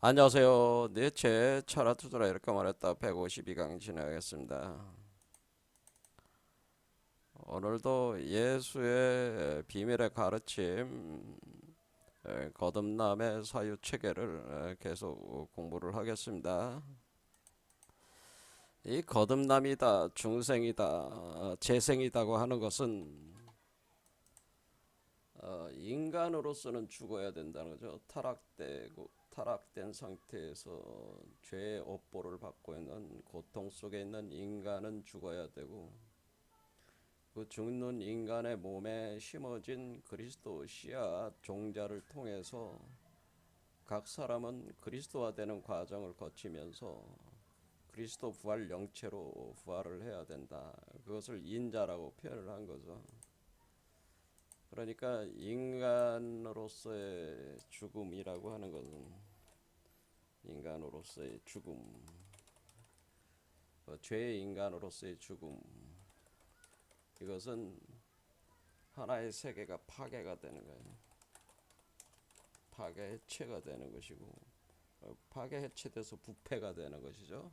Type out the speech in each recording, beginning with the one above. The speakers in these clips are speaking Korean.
안녕하세요. 제 차라투드라 이렇게 말했다 152강 진행하겠습니다. 오늘도 예수의 비밀의 가르침, 거듭남의 사유 체계를 계속 공부를 하겠습니다. 이 거듭남이다, 중생이다, 재생이다고 하는 것은 인간으로서는 죽어야 된다는 거죠. 타락된 상태에서 죄의 업보를 받고 있는 고통 속에 있는 인간은 죽어야 되고, 그 죽는 인간의 몸에 심어진 그리스도 씨앗 종자를 통해서 각 사람은 그리스도화되는 과정을 거치면서 그리스도 부활 영체로 부활을 해야 된다. 그것을 인자라고 표현을 한 거죠. 그러니까 인간으로서의 죽음이라고 하는 것은, 인간으로서의 죽음, 죄의 인간으로서의 죽음, 이것은 하나의 세계가 파괴가 되는 거예요. 파괴 해체가 되는 것이고, 파괴 해체돼서 부패가 되는 것이죠.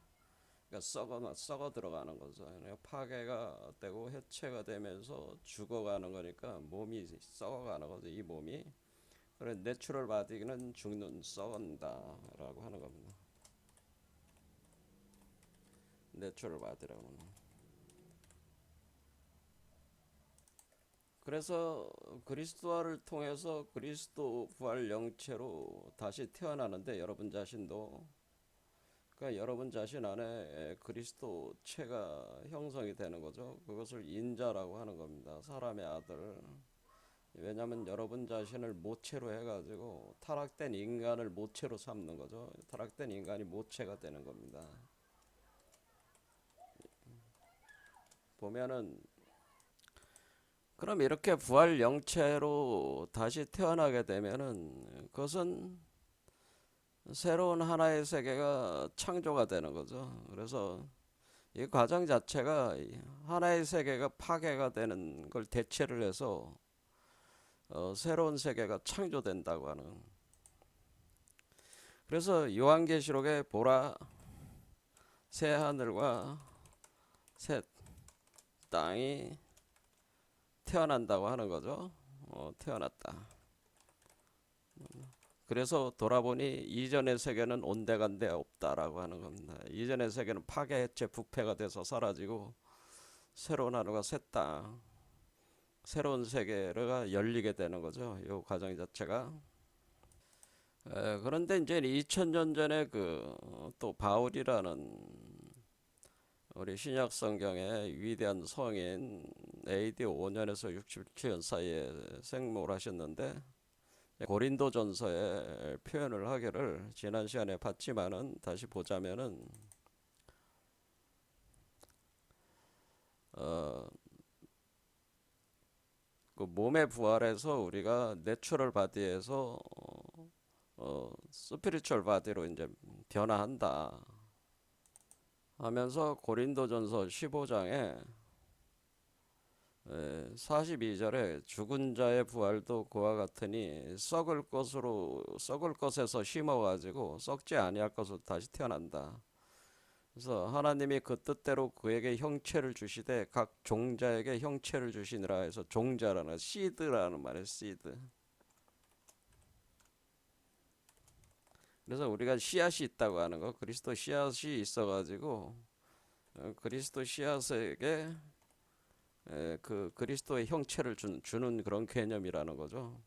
그러니까 썩어 들어가는 거죠. 그러니까 파괴가 되고 해체가 되면서 죽어가는 거니까 몸이 썩어가는 거죠. 이 몸이. 그래, 내추럴 바디는 죽는, 썩은다라고 하는 겁니다. 내추럴 바디라고 하는. 그래서 그리스도화를 통해서 그리스도 부활 영체로 다시 태어나는데, 여러분 자신도, 그러니까 여러분 자신 안에 그리스도체가 형성이 되는 거죠. 그것을 인자라고 하는 겁니다. 사람의 아들. 왜냐하면 여러분 자신을 모체로 해가지고 타락된 인간을 모체로 삼는 거죠. 타락된 인간이 모체가 되는 겁니다. 보면은, 그럼 이렇게 부활 영체로 다시 태어나게 되면은 그것은 새로운 하나의 세계가 창조가 되는 거죠. 그래서 이 과정 자체가 하나의 세계가 파괴가 되는 걸 대체를 해서 새로운 세계가 창조된다고 하는. 그래서 요한계시록에 보라, 새 하늘과 새 땅이 태어난다고 하는 거죠. 태어났다. 그래서 돌아보니 이전의 세계는 온데간데 없다라고 하는 겁니다. 이전의 세계는 파괴, 해체, 부패가 돼서 사라지고 새로운 하늘과 새 땅, 새로운 세계가 열리게 되는 거죠. 이 과정 자체가. 그런데 이제 2000년 전에 또 바울이라는 우리 신약 성경의 위대한 성인, AD 5년에서 67년 사이에 생목을 하셨는데, 고린도전서에 표현을 하기를 지난 시간에 봤지만은 다시 보자면은, 어, 그 몸의 부활에서 우리가 내추럴 바디에서 스피리추얼 바디로 이제 변화한다 하면서 고린도전서 15장에 42절에 죽은 자의 부활도 그와 같으니 썩을 것에서 심어 가지고 썩지 아니할 것으로 다시 태어난다. 그래서 하나님이 그 뜻대로 그에게 형체를 주시되 각 종자에게 형체를 주시니라 해서, 종자라는 씨드라는 말이에요. 씨드. 그래서 우리가 씨앗이 있다고 하는 거, 그리스도 씨앗이 있어가지고 그리스도 씨앗에게 그 그리스도의 형체를 주는 그런 개념이라는 거죠.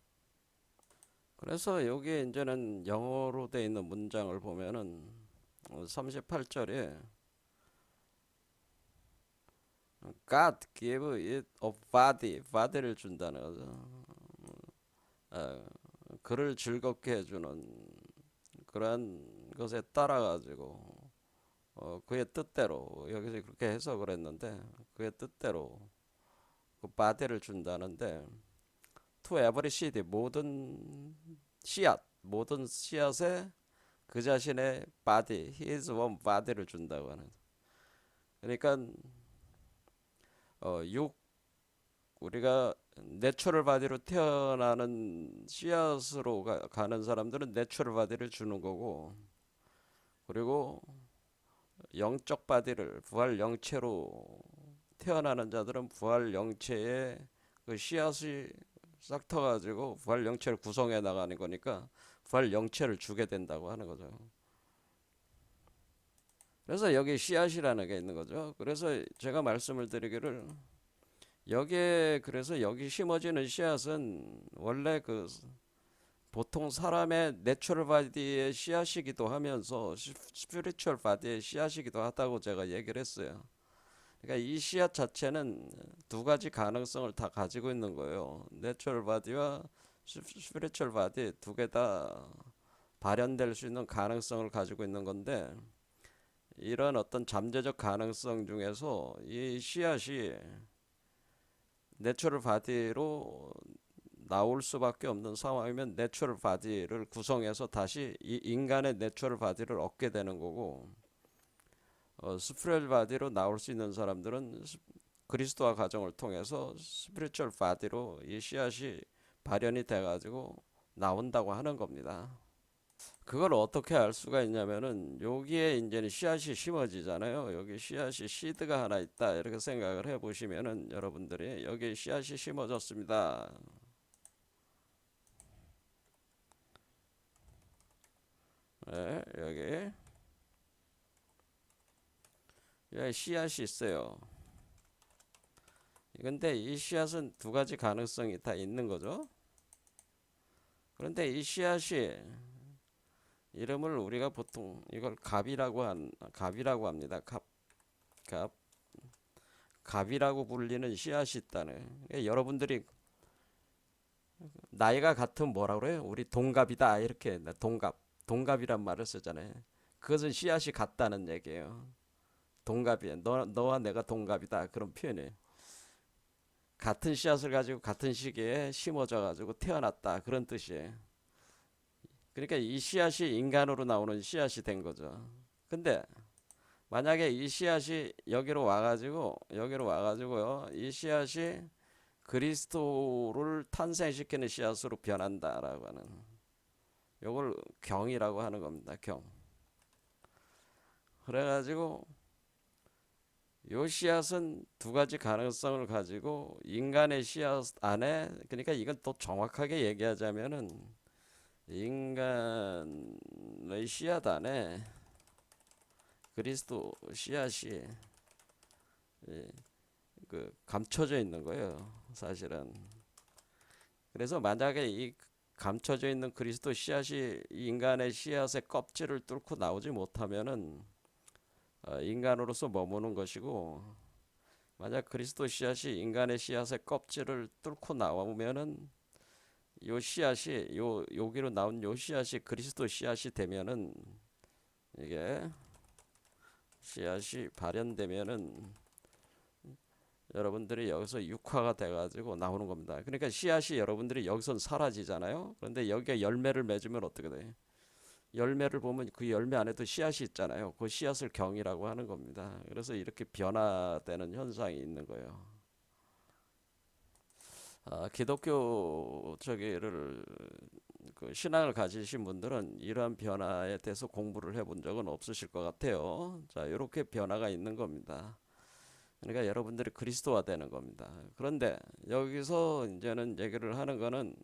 그래서 여기 이제는 영어로 되어 있는 문장을 보면은 38절에 God give it a body를 준다는 거죠. 어, 그를 즐겁게 해주는 그러한 것에 따라 가지고 그의 뜻대로, 여기서 그렇게 해석을 했는데, 그의 뜻대로 그 바디를 준다는데, to every seed, 모든 씨앗에 그 자신의 body, his own body를 준다고 하는. 그러니까 육 우리가 내추럴 바디로 태어나는 씨앗으로 가는 사람들은 내추럴 바디를 주는 거고, 그리고 영적 바디를 부활 영체로 태어나는 자들은 부활 영체의 그 씨앗이 싹 터가지고 부활 영체를 구성해 나가는 거니까 부활 영체를 주게 된다고 하는 거죠. 그래서 여기 씨앗이라는 게 있는 거죠. 그래서 제가 말씀을 드리기를 여기에 그래서 여기 심어지는 씨앗은 원래 그 보통 사람의 내추럴 바디의 씨앗이기도 하면서 스피리추얼 바디의 씨앗이기도 하다고 제가 얘기를 했어요. 그러니까 이 씨앗 자체는 두 가지 가능성을 다 가지고 있는 거예요. 내추럴 바디와 스피리추얼 바디 두 개 다 발현될 수 있는 가능성을 가지고 있는 건데 이런 어떤 잠재적 가능성 중에서 이 씨앗이 내추럴 바디로 나올 수밖에 없는 상황이면 내추럴 바디를 구성해서 다시 이 인간의 내추럴 바디를 얻게 되는 거고 스피리추얼 바디로 나올 수 있는 사람들은 그리스도와 가정을 통해서 스피리추얼 바디로 이 씨앗이 발현이 돼가지고 나온다고 하는 겁니다. 그걸 어떻게 알 수가 있냐면은 여기에 이제 씨앗이 심어지잖아요. 여기 씨앗이 시드가 하나 있다 이렇게 생각을 해보시면은 여러분들이 여기 씨앗이 심어졌습니다. 네, 여기 씨앗이 있어요. 근데 이 씨앗은 두 가지 가능성이 다 있는 거죠. 그런데 이 씨앗이 이름을 우리가 보통 이걸 갑이라고 합니다. 갑, 갑이라고 불리는 씨앗이 있다는. 그러니까 여러분들이 나이가 같으면 뭐라 그래요? 우리 동갑이다 이렇게 동갑이란 말을 쓰잖아요. 그것은 씨앗이 같다는 얘기예요. 동갑이야. 너와 내가 동갑이다 그런 표현이에요. 같은 씨앗을 가지고 같은 시기에 심어져 가지고 태어났다 그런 뜻이에요. 그러니까 이 씨앗이 인간으로 나오는 씨앗이 된 거죠. 근데 만약에 이 씨앗이 여기로 와가지고요, 이 씨앗이 그리스도를 탄생시키는 씨앗으로 변한다라고 하는, 요걸 경이라고 하는 겁니다. 경. 그래가지고 요 씨앗은 두 가지 가능성을 가지고 인간의 씨앗 안에, 그러니까 이건 또 정확하게 얘기하자면은 인간의 씨앗 안에 그리스도 씨앗이 그 감춰져 있는 거예요, 사실은. 그래서 만약에 이 감춰져 있는 그리스도 씨앗이 인간의 씨앗의 껍질을 뚫고 나오지 못하면은 인간으로서 머무는 것이고, 만약 그리스도 씨앗이 인간의 씨앗의 껍질을 뚫고 나오면은 요 씨앗이 여기로 나온 요 씨앗이 그리스도 씨앗이 되면은, 이게 씨앗이 발현되면은 여러분들이 여기서 육화가 돼가지고 나오는 겁니다. 그러니까 씨앗이 여러분들이 여기선 사라지잖아요. 그런데 여기에 열매를 맺으면 어떻게 돼요? 열매를 보면 그 열매 안에도 씨앗이 있잖아요. 그 씨앗을 경이라고 하는 겁니다. 그래서 이렇게 변화되는 현상이 있는 거예요. 기독교 저기를 그 신앙을 가지신 분들은 이러한 변화에 대해서 공부를 해본 적은 없으실 것 같아요. 자, 이렇게 변화가 있는 겁니다. 그러니까 여러분들이 그리스도화 되는 겁니다. 그런데 여기서 이제는 얘기를 하는 거는,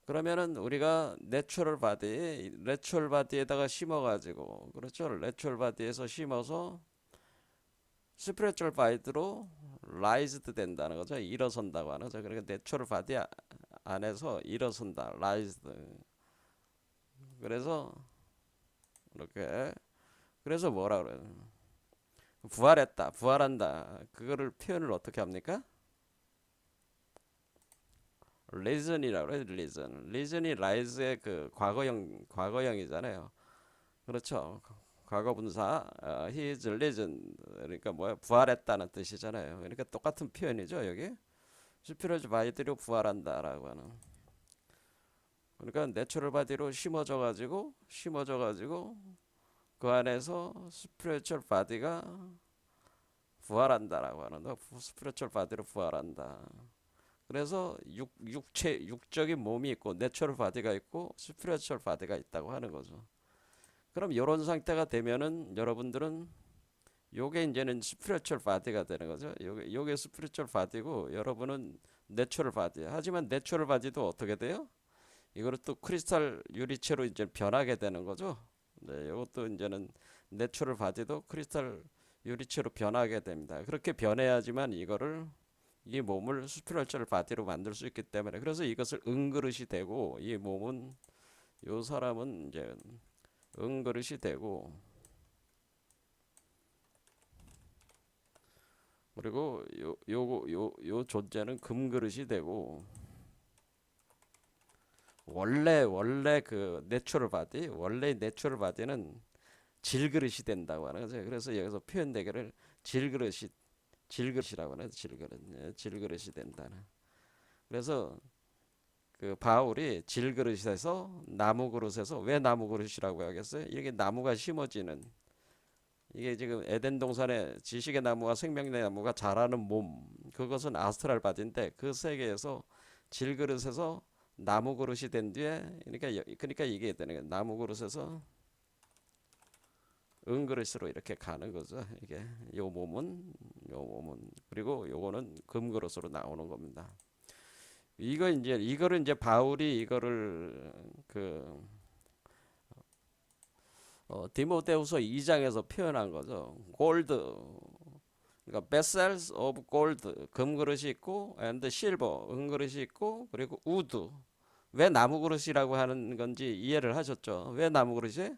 그러면은 우리가 내추럴 바디에다가 심어가지고, 그렇죠? 내추럴 바디에서 심어서 스피리추얼 바디로 라이즈드 된다는 거죠. 일어선다고 하는 거죠. 그러니까 내추럴 바디 안에서 일어선다, 라이즈드. 그래서 이렇게, 그래서 뭐라 그래요? 부활했다, 부활한다. 그거를 표현을 어떻게 합니까? 리즌이라고 해요. 리즌이 라이즈의 그 과거형이잖아요. 그렇죠. 과거 분사 he is risen, 그러니까 뭐야, 부활했다는 뜻이잖아요. 그러니까 똑같은 표현이죠. 여기 스피리추얼 바디로 부활한다라고 하는. 그러니까 내추럴 바디로 심어져 가지고 그 안에서 스피리추얼 바디가 부활한다라고 하는 거. 스피리추얼 바디로 부활한다. 그래서 육적인 몸이 있고 내추럴 바디가 있고 스피리추얼 바디가 있다고 하는 거죠. 그럼 이런 상태가 되면은 여러분들은 요게 이제는 스피리추얼 바디가 되는 거죠. 요게 스피리추얼 바디고 여러분은 내추럴 바디. 하지만 내추럴 바디도 어떻게 돼요? 이거를 또 크리스탈 유리체로 이제 변하게 되는 거죠. 네, 이것도 이제는 내추럴 바디도 크리스탈 유리체로 변하게 됩니다. 그렇게 변해야지만 이 몸을 스피리추얼 바디로 만들 수 있기 때문에 그래서 이것을 은그릇이 되고 이 몸은 요 사람은 이제 은그릇이 되고 그리고 요 존재는 금그릇이 되고 원래 그 내추럴 바디 원래 내추럴 바디는 질그릇이 된다고 하는 거죠. 그래서 여기서 표현되기를 질그릇이라고 하는 거죠. 질그릇이 된다는. 그래서 그 바울이 질그릇에서 나무 그릇에서 왜 나무 그릇이라고 하겠어요? 이게 나무가 심어지는 이게 지금 에덴 동산에 지식의 나무와 생명의 나무가 자라는 몸 그것은 아스트랄 바디인데 그 세계에서 질그릇에서 나무 그릇이 된 뒤에 그러니까 이게 되는 거예요. 나무 그릇에서 은그릇으로 이렇게 가는 거죠. 이게 요 몸은 그리고 요거는 금그릇으로 나오는 겁니다. 이거를 이제 바울이 이거를 디모데후서 2장에서 표현한 거죠. 골드 그러니까 vessels of gold 금그릇이 있고 and silver 은그릇이 있고 그리고 우드 왜 나무 그릇이라고 하는 건지 이해를 하셨죠? 왜 나무 그릇이?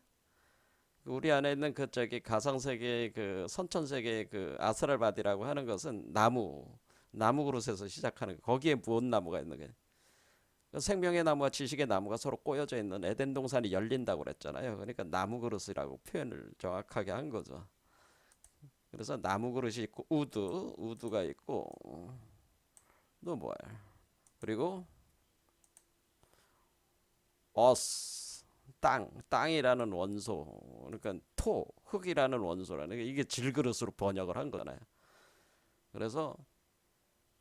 우리 안에 있는 그 저기 가상 세계의 그 선천 세계의 그 아스랄바디라고 하는 것은 나무 그릇에서 시작하는 거기에 무언 나무가 있는 거예요. 생명의 나무와 지식의 나무가 서로 꼬여져 있는 에덴 동산이 열린다고 그랬잖아요. 그러니까 나무 그릇이라고 표현을 정확하게 한 거죠. 그래서 나무 그릇이 있고 우드가 있고 또 뭐야? 그리고 어스 땅이라는 원소 그러니까 흙이라는 원소라는 이게 질그릇으로 번역을 한 거잖아요. 그래서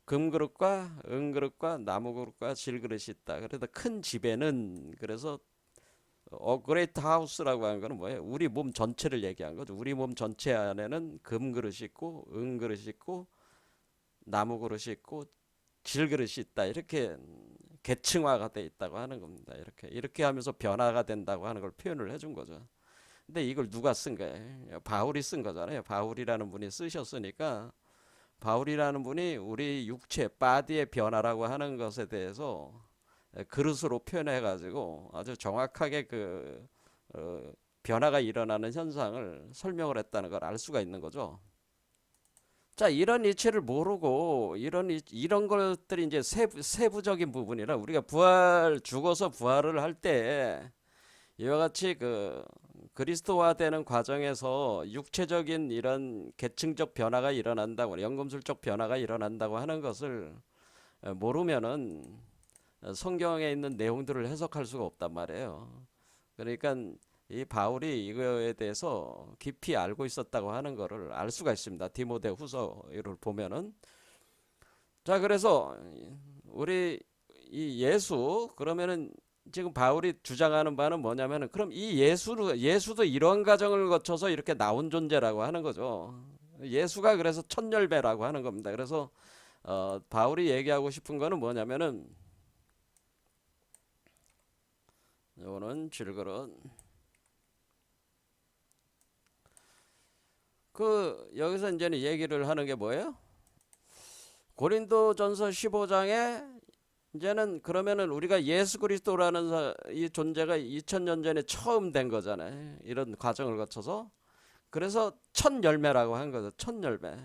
금그릇과 은그릇과 나무그릇과 질그릇이 있다. 그래서 큰 집에는 그래서 그레이트 하우스라고 하는 거는 뭐예요? 우리 몸 전체를 얘기한 거죠. 우리 몸 전체 안에는 금그릇이 있고 은그릇이 있고 나무그릇이 있고 질그릇이 있다. 이렇게 계층화가 돼 있다고 하는 겁니다. 이렇게 하면서 변화가 된다고 하는 걸 표현을 해준 거죠. 근데 이걸 누가 쓴 거예요? 바울이 쓴 거잖아요. 바울이라는 분이 쓰셨으니까 바울이라는 분이 우리 육체 바디의 변화라고 하는 것에 대해서 그릇으로 표현해 가지고 아주 정확하게 변화가 일어나는 현상을 설명을 했다는 걸 알 수가 있는 거죠. 자, 이런 이치를 모르고 이런 것들이 이제 세부적인 부분이라 우리가 죽어서 부활을 할 때 이와 같이 그리스도화되는 과정에서 육체적인 이런 계층적 변화가 일어난다고 연금술적 변화가 일어난다고 하는 것을 모르면은 성경에 있는 내용들을 해석할 수가 없단 말이에요. 그러니까 이 바울이 이거에 대해서 깊이 알고 있었다고 하는 것을 알 수가 있습니다. 디모데 후서를 보면은 자 그래서 우리 이 예수 그러면은 지금 바울이 주장하는 바는 뭐냐면은 그럼 이 예수도 이러한 과정을 거쳐서 이렇게 나온 존재라고 하는 거죠. 예수가 그래서 첫 열매라고 하는 겁니다. 그래서 바울이 얘기하고 싶은 거는 뭐냐면은 요거는 질그릇 여기서 이제는 얘기를 하는 게 뭐예요? 고린도전서 15장에 이제는 그러면은 우리가 예수 그리스도라는 이 존재가 2000년 전에 처음 된 거잖아요. 이런 과정을 거쳐서. 그래서 첫 열매라고 한 거죠. 첫 열매.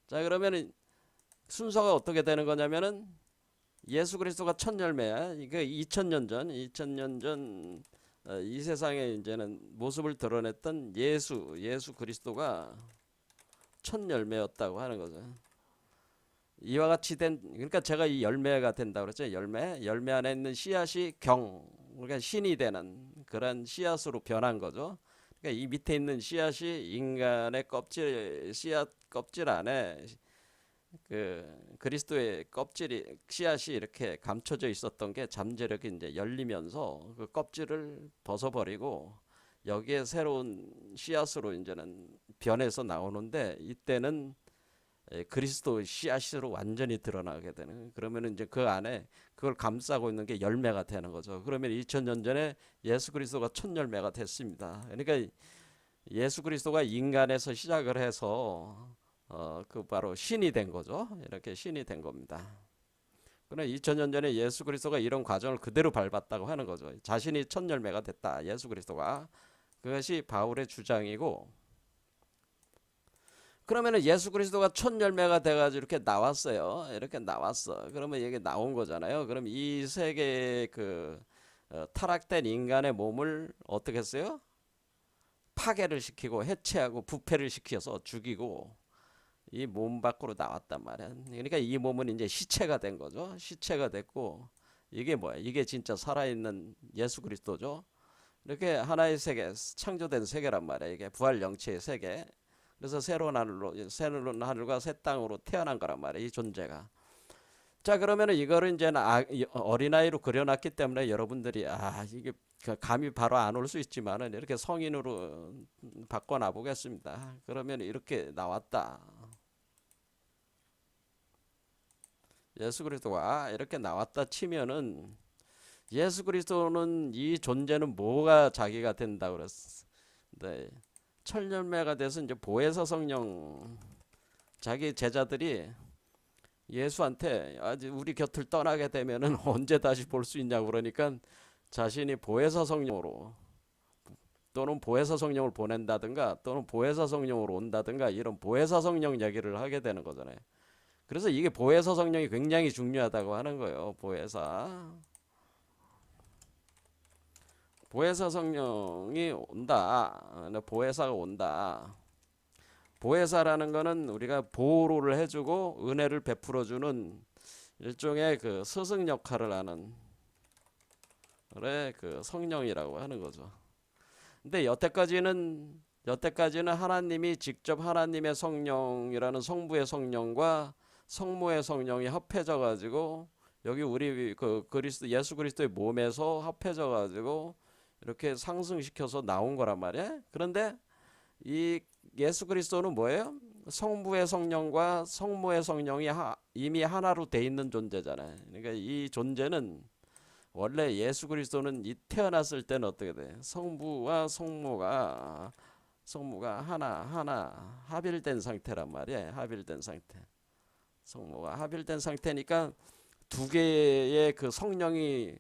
자, 그러면은 순서가 어떻게 되는 거냐면은 예수 그리스도가 첫 열매야. 이게 2000년 전 이 세상에 이제는 모습을 드러냈던 예수 그리스도가 첫 열매였다고 하는 거죠. 이와 같이 그러니까 제가 이 열매가 된다고 그랬죠. 열매 안에 있는 씨앗이 그러니까 신이 되는 그런 씨앗으로 변한 거죠. 그러니까 이 밑에 있는 씨앗이 인간의 씨앗 껍질 안에 그리스도의 씨앗이 이렇게 감춰져 있었던 게 잠재력이 이제 열리면서 그 껍질을 벗어버리고 여기에 새로운 씨앗으로 이제는 변해서 나오는데, 이때는 그리스도 씨앗으로 완전히 드러나게 되는, 그러면 이제 그 안에 그걸 감싸고 있는 게 열매가 되는 거죠. 그러면 2000년 전에 예수 그리스도가 첫 열매가 됐습니다. 그러니까 예수 그리스도가 인간에서 시작을 해서 그 바로 신이 된 거죠. 이렇게 신이 된 겁니다. 그러나 2000년 전에 예수 그리스도가 이런 과정을 그대로 밟았다고 하는 거죠. 자신이 첫 열매가 됐다, 예수 그리스도가. 그것이 바울의 주장이고, 그러면은 예수 그리스도가 첫 열매가 돼가지고 이렇게 나왔어요. 이렇게 나왔어. 그러면 이게 나온 거잖아요. 그럼 이 세계의 타락된 인간의 몸을 어떻게 했어요? 파괴를 시키고 해체하고 부패를 시켜서 죽이고 이 몸 밖으로 나왔단 말이야. 그러니까 이 몸은 이제 시체가 된 거죠. 시체가 됐고, 이게 뭐야? 이게 진짜 살아있는 예수 그리스도죠. 이렇게 하나의 세계, 창조된 세계란 말이야. 이게 부활 영체의 세계. 그래서 새로운 하늘과 새 땅으로 태어난 거란 말이야, 이 존재가. 자, 그러면은 이거를 이제 어린아이로 그려놨기 때문에 여러분들이 이게 감이 바로 안 올 수 있지만은 이렇게 성인으로 바꿔놔 보겠습니다. 그러면 이렇게 나왔다. 예수 그리스도가 이렇게 나왔다 치면은, 예수 그리스도는 이 존재는 뭐가 자기가 된다 그랬어. 네. 철열매가 돼서 이제 보혜사 성령, 자기 제자들이 예수한테 우리 곁을 떠나게 되면은 언제 다시 볼 수 있냐고 그러니까, 자신이 보혜사 성령으로 또는 보혜사 성령을 보낸다든가 또는 보혜사 성령으로 온다든가 이런 보혜사 성령 얘기를 하게 되는 거잖아요. 그래서 이게 보혜사 성령이 굉장히 중요하다고 하는 거예요. 보혜사 성령이 온다. 보혜사가 온다. 보혜사라는 거는 우리가 보호를 해주고 은혜를 베풀어주는 일종의 그 스승 역할을 하는 그래 그 성령이라고 하는 거죠. 근데 여태까지는 하나님이 직접 하나님의 성령이라는 성부의 성령과 성모의 성령이 합해져 가지고 여기 우리 예수 그리스도의 몸에서 합해져 가지고 이렇게 상승시켜서 나온 거란 말이야. 그런데 이 예수 그리스도는 뭐예요? 성부의 성령과 성모의 성령이 이미 하나로 돼 있는 존재잖아요. 그러니까 이 존재는 원래 예수 그리스도는 태어났을 때는 어떻게 돼? 성부와 성모가 하나 합일된 상태란 말이에요. 합일된 상태. 성모가 합일된 상태니까 두 개의 그 성령이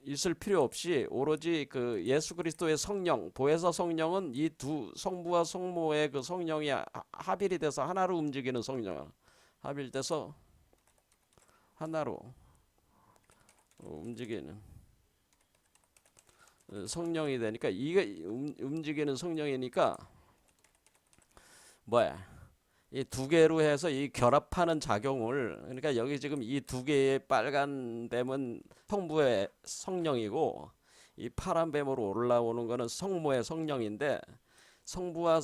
있을 필요 없이 오로지 그 예수 그리스도의 성령, 보혜사 성령은 이 두 성부와 성모의 그 성령이 합일이 돼서 하나로 움직이는 성령, 합일돼서 하나로 움직이는 성령이 되니까, 이게 움직이는 성령이니까 뭐야? 이 두 개로 해서 이 결합하는 작용을, 그러니까 여기 지금 이 두 개의 빨간 뱀은 성부의 성령이고 이 파란 뱀으로 올라오는 거는 성모의 성령인데, 성부와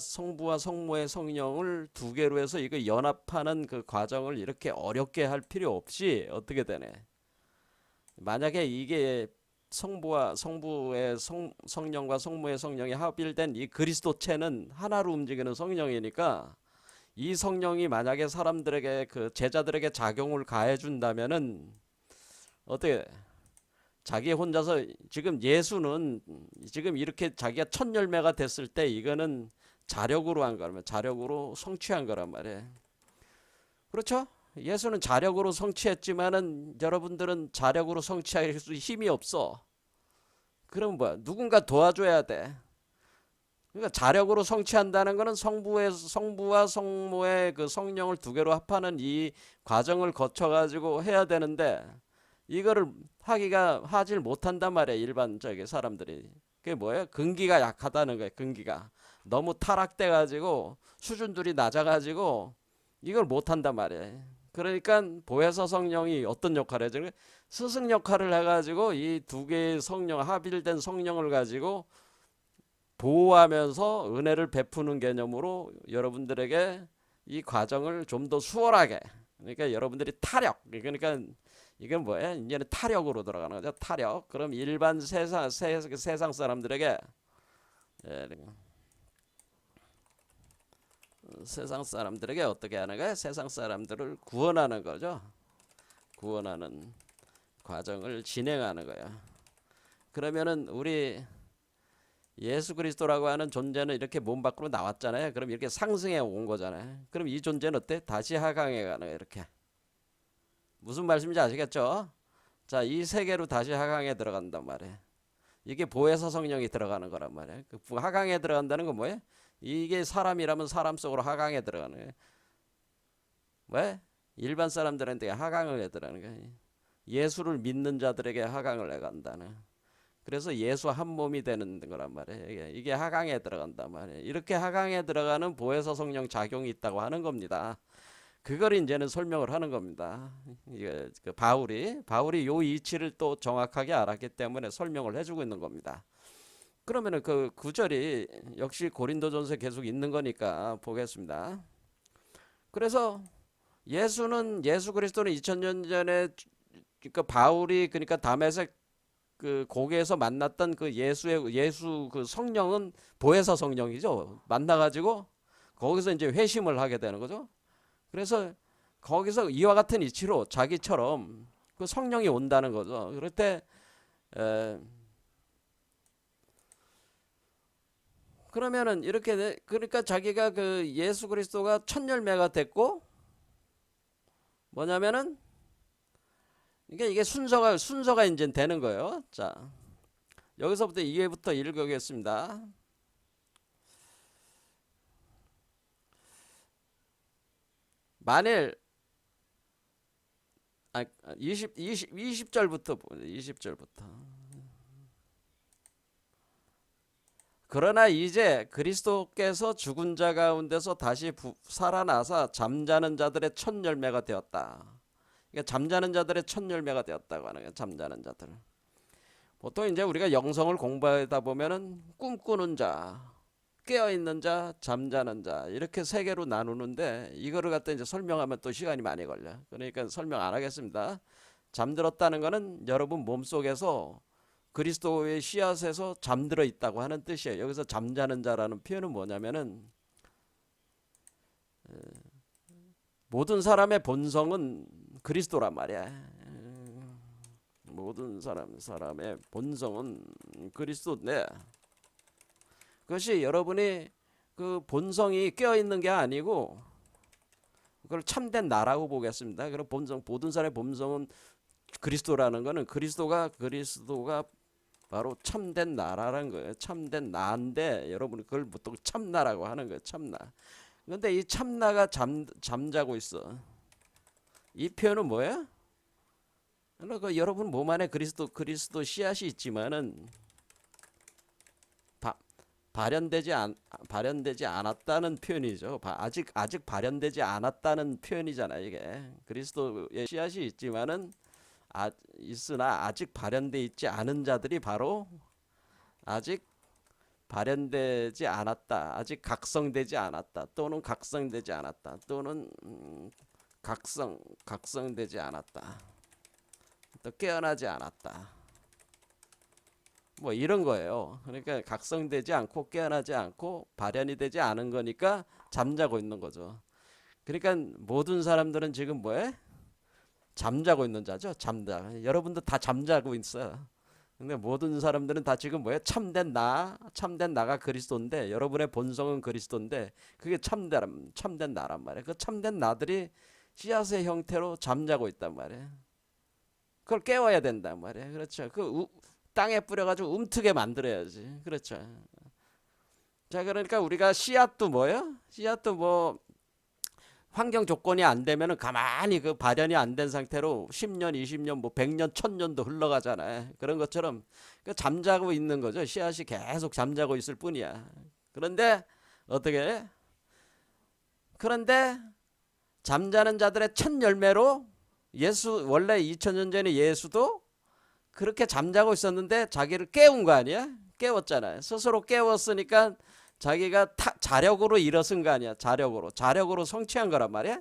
성모의 성령을 두 개로 해서 이거 연합하는 그 과정을 이렇게 어렵게 할 필요 없이 어떻게 되네? 만약에 이게 성부의 성령과 성모의 성령이 합일된 이 그리스도체는 하나로 움직이는 성령이니까, 이 성령이 만약에 사람들에게 그 제자들에게 작용을 가해 준다면은 어떻게 자기 혼자서 지금 예수는 지금 이렇게 자기가 첫 열매가 됐을 때 이거는 자력으로 한 거라면 자력으로 성취한 거란 말이에요. 그렇죠? 예수는 자력으로 성취했지만은 여러분들은 자력으로 성취할 수 힘이 없어. 그럼 뭐야? 누군가 도와줘야 돼. 그러니까 자력으로 성취한다는 것은 성부와 성모의 그 성령을 두 개로 합하는 이 과정을 거쳐 가지고 해야 되는데, 이거를 하질 못한단 말이야, 일반적인 사람들이. 그게 뭐예요? 근기가 약하다는 거예요. 근기가 너무 타락돼 가지고 수준들이 낮아 가지고 이걸 못한단 말이에요. 그러니까 보혜사 성령이 어떤 역할을 해주는 거예요? 스승 역할을 해가지고 이 두 개의 성령, 합일된 성령을 가지고 보호하면서 은혜를 베푸는 개념으로 여러분들에게 이 과정을 좀 더 수월하게, 그러니까 여러분들이 타력, 그러니까 이건 뭐예요? 이제는 타력으로 들어가는 거죠. 타력. 그럼 일반 세상 사람들에게 예, 세상 사람들에게 어떻게 하는 거야? 세상 사람들을 구원하는 거죠. 구원하는 과정을 진행하는 거야. 그러면은 우리 예수 그리스도라고 하는 존재는 이렇게 몸 밖으로 나왔잖아요. 그럼 이렇게 상승해 온 거잖아요. 그럼 이 존재는 어때? 다시 하강해 가는 거야. 이렇게. 무슨 말씀인지 아시겠죠? 자, 이 세계로 다시 하강에 들어간단 말이에요. 이게 보혜사 성령이 들어가는 거란 말이에요. 그 하강에 들어간다는 건 뭐예요? 이게 사람이라면 사람 속으로 하강에 들어가는 거예요. 왜? 일반 사람들한테 하강을 해 들어가는 거예요. 예수를 믿는 자들에게 하강을 해 간다는. 그래서 예수 한 몸이 되는 거란 말이에요. 이게 하강에 들어간단 말이에요. 이렇게 하강에 들어가는 보혜사 성령 작용이 있다고 하는 겁니다. 그걸 이제는 설명을 하는 겁니다. 이게 그 바울이 요 이치를 또 정확하게 알았기 때문에 설명을 해주고 있는 겁니다. 그러면은 그 구절이 역시 고린도전서에 계속 있는 거니까 보겠습니다. 그래서 예수 그리스도는 2000년 전에 그 바울이 그러니까 다메섹 그 고개에서 만났던 그 예수 그 성령은 보혜사 성령이죠. 만나가지고 거기서 이제 회심을 하게 되는 거죠. 그래서 거기서 이와 같은 이치로 자기처럼 그 성령이 온다는 거죠. 그럴 때 그러면은 이렇게 그러니까 자기가 그 예수 그리스도가 첫 열매가 됐고 뭐냐면은 이게 순서가 이제 되는 거예요. 자, 여기서부터 2회부터 읽어보겠습니다. 만일 20절부터 20절부터 그러나 이제 그리스도께서 죽은 자 가운데서 다시 살아나사 잠자는 자들의 첫 열매가 되었다. 그러니까 잠자는 자들의 첫 열매가 되었다고 하는 거예요. 잠자는 자들. 보통 이제 우리가 영성을 공부하다 보면은 꿈꾸는 자, 깨어있는 자, 잠자는 자 이렇게 세 개로 나누는데 이거를 갖다 이제 설명하면 또 시간이 많이 걸려. 그러니까 설명 안 하겠습니다. 잠들었다는 거는 여러분 몸속에서 그리스도의 씨앗에서 잠들어 있다고 하는 뜻이에요. 여기서 잠자는 자라는 표현은 뭐냐면은 모든 사람의 본성은 그리스도란 말이야. 모든 사람의 본성은 그리스도인데 그것이 여러분이 그 본성이 깨어 있는 게 아니고 그걸 참된 나라고 보겠습니다. 그럼 모든 사람의 본성은 그리스도라는 거는 그리스도가 바로 참된 나라라는 거예요. 참된 나인데 여러분이 그걸 보통 참나라고 하는 거예요. 참나. 그런데 이 참나가 잠자고 있어. 이 표현은 뭐예요? 그러니까 여러분 몸 안에 그리스도 씨앗이 있지만은 발현되지 않았다는 표현이죠. 아직 발현되지 않았다는 표현이잖아요. 이게 그리스도의 씨앗이 있지만은 있으나 아직 발현돼 있지 않은 자들이 바로 아직 발현되지 않았다, 아직 각성되지 않았다, 또는 각성되지 않았다, 또는 각성되지 않았다, 또 깨어나지 않았다. 뭐 이런 거예요. 그러니까 각성되지 않고 깨어나지 않고 발현이 되지 않은 거니까 잠자고 있는 거죠. 그러니까 모든 사람들은 지금 뭐해? 잠자고 있는 자죠. 여러분도 다 잠자고 있어요. 근데 모든 사람들은 다 지금 뭐예요? 참된 나가 그리스도인데 여러분의 본성은 그리스도인데 그게 참된 나란 말이에요. 그 참된 나들이 씨앗의 형태로 잠자고 있단 말이에요. 그걸 깨워야 된단 말이에요. 그렇죠. 땅에 뿌려가지고 움트게 만들어야지. 그렇죠. 자, 그러니까 우리가 씨앗도 뭐예요? 씨앗도 뭐 환경 조건이 안 되면은 가만히 그 발현이 안 된 상태로 10년, 20년, 뭐 100년, 1000년도 흘러가잖아요. 그런 것처럼 잠자고 있는 거죠. 씨앗이 계속 잠자고 있을 뿐이야. 그런데 어떻게? 그런데 잠자는 자들의 첫 열매로 원래 2000년 전에 예수도 그렇게 잠자고 있었는데 자기를 깨운 거 아니야? 깨웠잖아요. 스스로 깨웠으니까 자기가 자력으로 일어선 거 아니야. 자력으로 성취한 거란 말이야.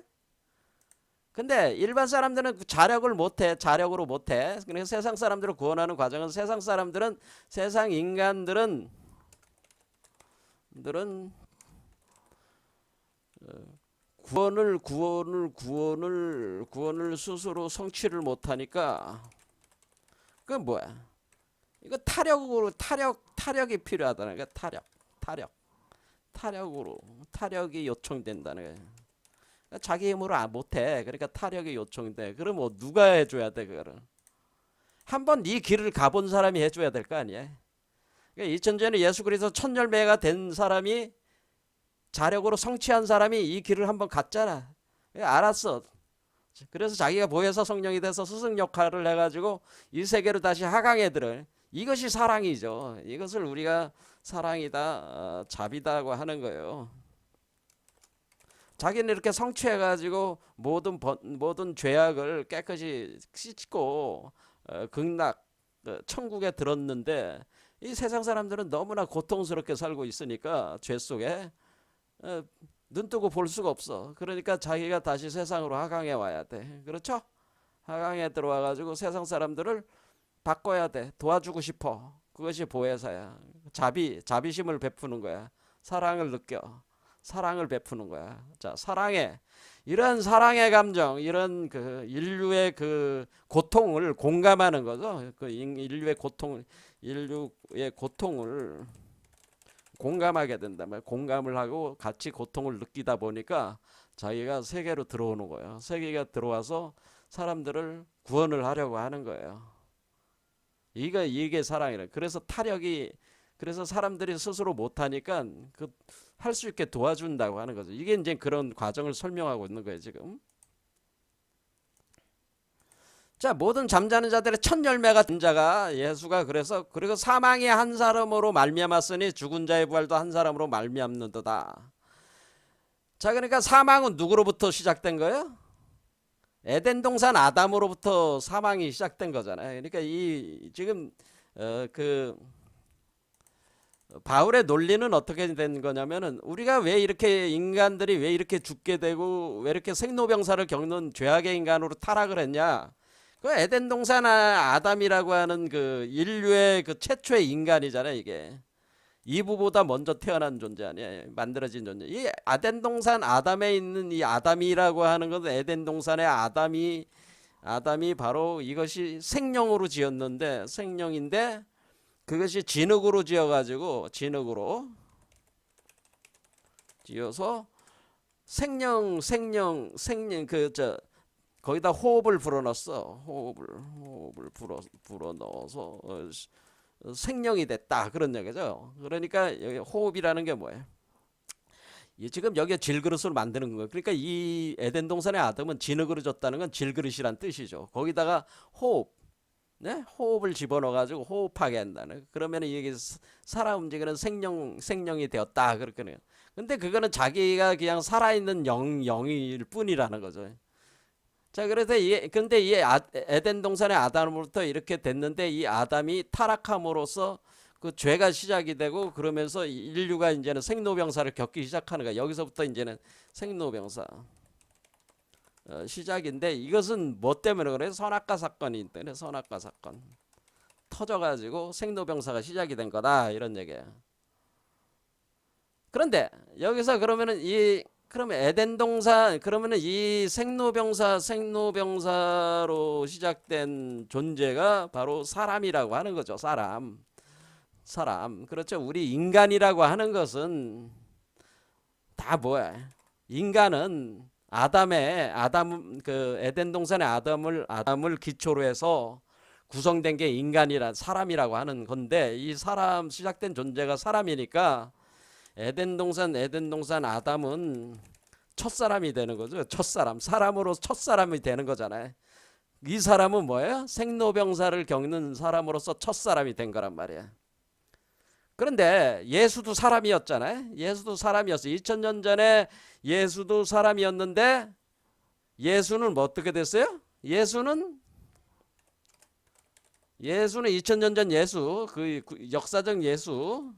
근데 일반 사람들은 자력으로 못해. 그러니까 세상 사람들을 구원하는 과정은 세상 인간들은 사람들은 구원을 스스로 성취를 못하니까 그건 뭐야? 이거 타력이 필요하다는 거야. 타력이 요청된다는 거야. 그러니까 자기 힘으로 못해. 그러니까 타력이 요청돼. 그럼 뭐 누가 해줘야 돼 그거를? 한번 네 길을 가본 사람이 해줘야 될 거 아니야. 그러니까 2000전에 예수 그리스도 첫 열매가 된 사람이 자력으로 성취한 사람이 이 길을 한번 갔잖아. 알았어. 그래서 자기가 보혜사 성령이 돼서 스승 역할을 해가지고 이 세계로 다시 하강해 들어. 이것이 사랑이죠. 이것을 우리가 사랑이다, 자비다고 하는 거예요. 자기는 이렇게 성취해가지고 모든 죄악을 깨끗이 씻고 극락 천국에 들었는데 이 세상 사람들은 너무나 고통스럽게 살고 있으니까 죄 속에 눈 뜨고 볼 수가 없어. 그러니까 자기가 다시 세상으로 하강해 와야 돼. 그렇죠? 하강에 들어와 가지고 세상 사람들을 바꿔야 돼. 도와주고 싶어. 그것이 보혜사야. 자비심을 베푸는 거야. 사랑을 느껴. 사랑을 베푸는 거야. 자, 이런 사랑의 감정, 이런 그 인류의 그 고통을 공감하는 거죠. 그 인류의 고통을 공감하게 된다면 공감을 하고 같이 고통을 느끼다 보니까 자기가 세계로 들어오는 거예요. 세계가 들어와서 사람들을 구원을 하려고 하는 거예요. 이게 사랑이래. 그래서 사람들이 스스로 못하니까 할 수 있게 도와준다고 하는 거죠. 이게 이제 그런 과정을 설명하고 있는 거예요, 지금. 자, 모든 잠자는 자들의 첫 열매가 된 자가 예수가 그리고 사망이 한 사람으로 말미암았으니 죽은 자의 부활도 한 사람으로 말미암는도다. 자, 그러니까 사망은 누구로부터 시작된 거예요? 에덴 동산 아담으로부터 사망이 시작된 거잖아요. 그러니까 지금 바울의 논리는 어떻게 된 거냐면은 우리가 인간들이 왜 이렇게 죽게 되고 왜 이렇게 생로병사를 겪는 죄악의 인간으로 타락을 했냐? 그 에덴 동산 아담이라고 하는 그 인류의 그 최초의 인간이잖아요, 이게. 이브보다 먼저 태어난 존재 아니에요. 만들어진 존재. 이 에덴 동산 아담에 있는 이 아담이라고 하는 것은 에덴 동산의 아담이 바로 이것이 생령으로 생령인데 그것이 진흙으로 지어서 거기다 호흡을 불어넣었어. 호흡을 불어넣어서 생령이 됐다 그런 얘기죠. 그러니까 여기 호흡이라는 게 뭐예요? 지금 여기에 질그릇을 만드는 거예요. 그러니까 이 에덴 동산의 아담은 진흙으로 졌다는 건 질그릇이란 뜻이죠. 거기다가 호흡을 집어넣어가지고 호흡하게 한다는. 그러면 이게 살아 움직이는 생령이 되었다 그렇게요. 근데 그거는 자기가 그냥 살아있는 영일 뿐이라는 거죠. 자, 그래서 근데 이 에덴 동산의 아담으로부터 이렇게 됐는데 이 아담이 타락함으로써 그 죄가 시작이 되고 그러면서 인류가 이제는 생로병사를 겪기 시작하는 거야. 여기서부터 이제는 생로병사 시작인데 이것은 뭐 때문에 그래요? 선악과 사건이 때문에 선악과 사건 터져가지고 생로병사가 시작이 된 거다 이런 얘기예요. 그런데 여기서 그러면은 그러면 에덴 동산 그러면은 이 생로병사로 시작된 존재가 바로 사람이라고 하는 거죠. 사람 그렇죠. 우리 인간이라고 하는 것은 다 뭐야? 인간은 에덴 동산의 아담을 기초로 해서 구성된 게 사람이라고 하는 건데 이 사람 시작된 존재가 사람이니까 에덴 동산 아담은 첫사람이 되는 거죠. 사람으로 첫사람이 되는 거잖아요. 이 사람은 뭐예요? 생로병사를 겪는 사람으로서 첫사람이 된 거란 말이야. 그런데 예수도 사람이었잖아요. 예수도 사람이었어. 2000년 전에 예수도 사람이었는데 예수는 뭐 어떻게 됐어요? 예수는 2000년 전 예수, 역사적 예수,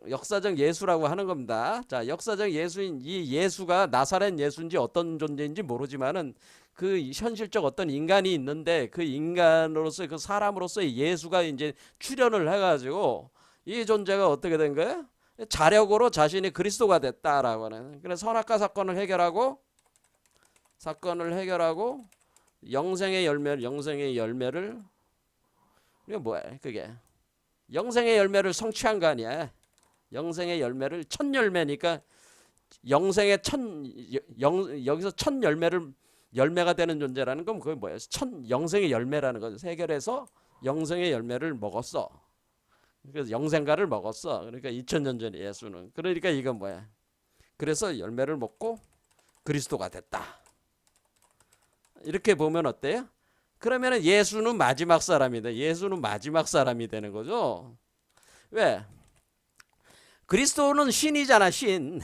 역사적 예수라고 하는 겁니다. 자, 역사적 예수인 이 예수가 나사렛 예수인지 어떤 존재인지 모르지만은 그 현실적 어떤 인간이 있는데 그 인간으로서 그 사람으로서의 예수가 이제 출현을 해가지고 이 존재가 어떻게 된 거예요? 자력으로 자신이 그리스도가 됐다라고 하는. 그래서 선악과 사건을 해결하고 영생의 열매를 이게 뭐야? 그게 영생의 열매를 성취한 거 아니야? 영생의 열매를 첫 열매니까 영생의 여기서 첫 열매가 되는 존재라는 건 그게 뭐예요? 첫 영생의 열매라는 거죠. 해결해서 영생의 열매를 먹었어. 그래서 영생가를 먹었어. 그러니까 2000년 전에 예수는. 그러니까 이건 뭐야? 그래서 열매를 먹고 그리스도가 됐다. 이렇게 보면 어때요? 그러면 예수는 마지막 사람이다. 예수는 마지막 사람이 되는 거죠. 왜? 그리스도는 신이잖아, 신.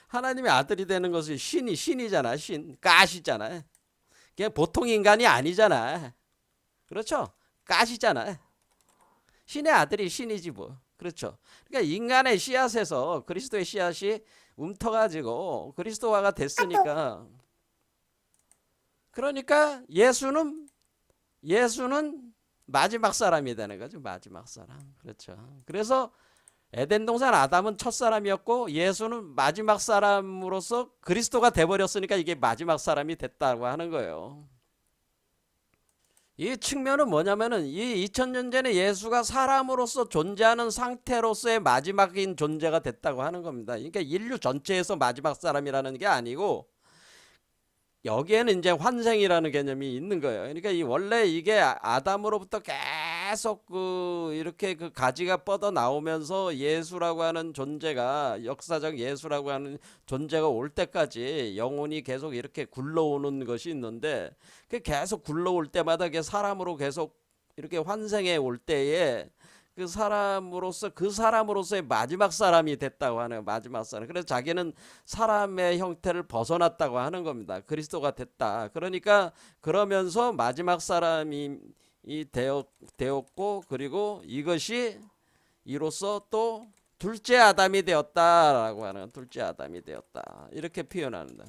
하나님의 아들이 되는 것이 신이잖아, 신. 가시잖아. 그냥 보통 인간이 아니잖아. 그렇죠? 가시잖아. 신의 아들이 신이지 뭐. 그렇죠? 그러니까 인간의 씨앗에서 그리스도의 씨앗이 움터가지고 그리스도화가 됐으니까. 그러니까 예수는 마지막 사람이 되는 거죠. 마지막 사람. 그렇죠. 그래서 에덴 동산 아담은 첫 사람이었고 예수는 마지막 사람으로서 그리스도가 돼버렸으니까 이게 마지막 사람이 됐다고 하는 거예요. 이 측면은 뭐냐면은 이 2000년 전에 예수가 사람으로서 존재하는 상태로서의 마지막인 존재가 됐다고 하는 겁니다. 그러니까 인류 전체에서 마지막 사람이라는 게 아니고 여기에는 이제 환생이라는 개념이 있는 거예요. 그러니까 원래 이게 아담으로부터 계속 이렇게 가지가 뻗어 나오면서 예수라고 하는 존재가 역사적 예수라고 하는 존재가 올 때까지 영혼이 계속 이렇게 굴러오는 것이 있는데 그 계속 굴러올 때마다 그 사람으로 계속 이렇게 환생해 올 때에 그 사람으로서의 마지막 사람이 됐다고 하는 마지막 사람. 그래서 자기는 사람의 형태를 벗어났다고 하는 겁니다. 그리스도가 됐다. 그러니까 그러면서 마지막 사람이 되었고 그리고 이것이 이로써 또 둘째 아담이 되었다라고 하는 둘째 아담이 되었다. 이렇게 표현합니다.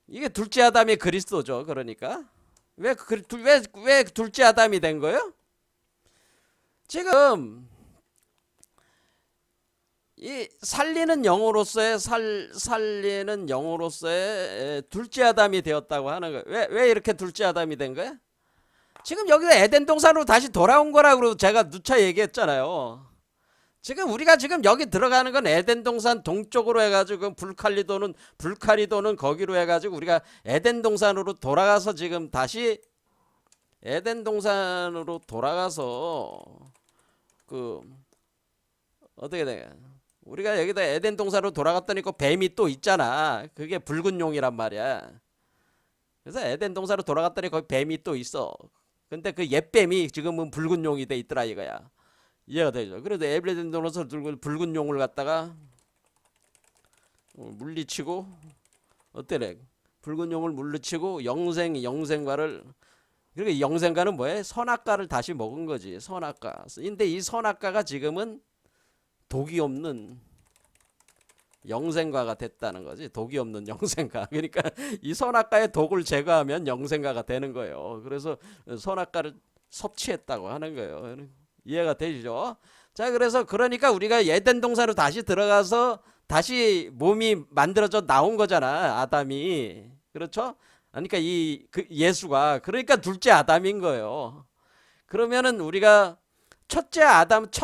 이게 둘째 아담이 그리스도죠. 그러니까 왜 둘째 아담이 된 거예요? 지금 이 살리는 영으로서의 둘째 아담이 되었다고 하는 거예요. 왜 이렇게 둘째 아담이 된 거야? 지금 여기서 에덴 동산으로 다시 돌아온 거라고 제가 누차 얘기했잖아요. 지금 우리가 지금 여기 들어가는 건 에덴 동산 동쪽으로 해가지고 불카리도는 거기로 해가지고 우리가 에덴 동산으로 돌아가서 지금 다시 에덴 동산으로 돌아가서 어떻게 돼? 우리가 여기다 에덴 동산으로 돌아갔더니 그 뱀이 또 있잖아. 그게 붉은 용이란 말이야. 그래서 에덴 동산으로 돌아갔더니 거기 뱀이 또 있어. 근데 그 옛뱀이 지금은 붉은 용이 돼 있더라 이거야. 이해가 되죠? 그래도 에덴 동산에서 붉은 용을 갖다가 물리치고 어때래? 붉은 용을 물리치고 영생과를 그러니까 영생가는 뭐예요? 선악과를 다시 먹은 거지. 선악과. 근데 이 선악과가 지금은 독이 없는 영생과가 됐다는 거지. 독이 없는 영생과. 그러니까 이 선악과의 독을 제거하면 영생과가 되는 거예요. 그래서 선악과를 섭취했다고 하는 거예요. 이해가 되시죠? 자, 그러니까 우리가 에덴 동산으로 다시 들어가서 다시 몸이 만들어져 나온 거잖아. 아담이. 그렇죠? 그러니까 예수가 그러니까 둘째 아담인 거예요. 그러면은 우리가 첫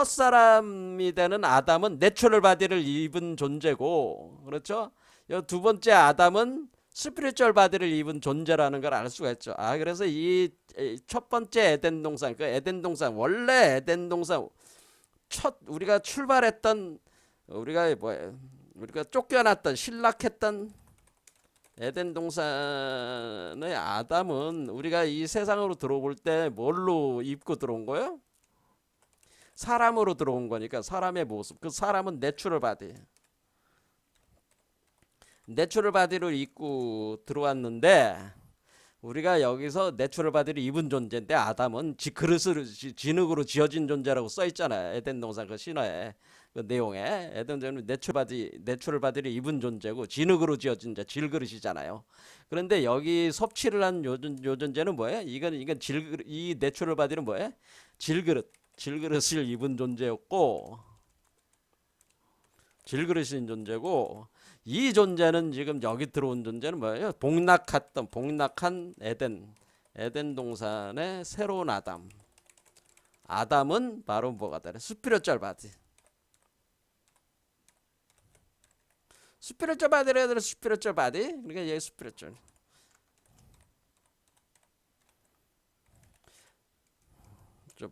사람이 되는 아담은 내추럴 바디를 입은 존재고, 그렇죠? 두 번째 아담은 스피리추얼 바디를 입은 존재라는 걸 알 수가 있죠. 그래서 이 첫 번째 에덴 동산, 원래 에덴 동산 우리가 출발했던 우리가 쫓겨났던 신락했던 에덴 동산의 아담은 우리가 이 세상으로 들어올 때 뭘로 입고 들어온 거예요? 사람으로 들어온 거니까 사람의 모습. 그 사람은 내추럴 바디를 입고 들어왔는데 우리가 여기서 내추럴 바디를 입은 존재인데 아담은 진흙으로 지어진 존재라고 써 있잖아요. 에덴 동산 그 신화에. 그 내용에 에덴 동산은 내추럴 바디를 입은 존재고 진흙으로 지어진 질그릇이잖아요. 그런데 여기 섭취를 한 요 존재는 뭐예요? 이건 이 내추럴 바디는 뭐예요? 질그릇. 질그릇을 입은 존재였고, 질그릇인 존재고, 이 존재는 지금 여기 들어온 존재는 뭐예요? 복락한 에덴 동산의 새로운 아담. 아담은 바로 뭐가 되래? 스피리추얼 바디. 스피리추얼 바디를 해야 되는 스피리추얼 바디. 그러니까 얘 스피리추얼.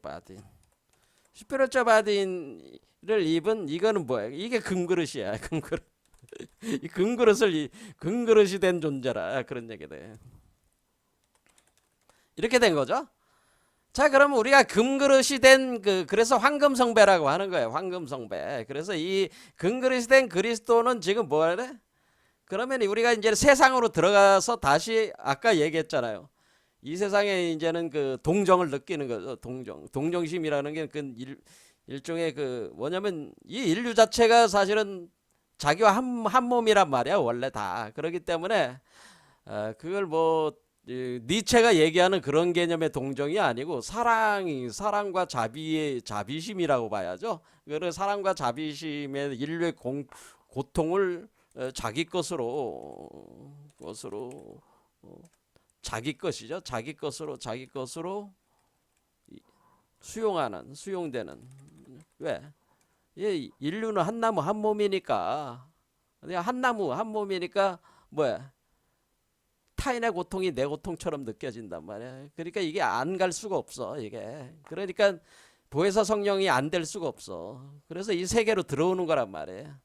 바디. 스피리추얼 바디를 입은 이거는 뭐야? 이게 금그릇이야. 금그릇. 이 금그릇이 된 존재라 그런 얘기돼. 이렇게 된 거죠. 자, 그러면 우리가 금그릇이 된 그래서 황금성배라고 하는 거예요. 황금성배. 그래서 이 금그릇이 된 그리스도는 지금 뭐래? 그러면 우리가 이제 세상으로 들어가서 다시 아까 얘기했잖아요. 이 세상에 이제는 그 동정을 느끼는 거죠. 동정심이라는 게 그 일종의 그 뭐냐면 이 인류 자체가 사실은 자기와 한 몸이란 말이야. 원래 다. 그렇기 때문에 그걸 뭐 니체가 얘기하는 그런 개념의 동정이 아니고 사랑과 자비심이라고 봐야죠. 그래서 사랑과 자비심의 인류의 고통을 자기 것으로 자기 것이죠. 자기 것으로 수용되는. 왜? 인류는 한 나무 한 몸이니까. 한 나무 한 몸이니까 뭐야? 타인의 고통이 내 고통처럼 느껴진단 말이야. 그러니까 이게 안 갈 수가 없어. 이게. 그러니까 보혜사 성령이 안 될 수가 없어. 그래서 이 세계로 들어오는 거란 말이야.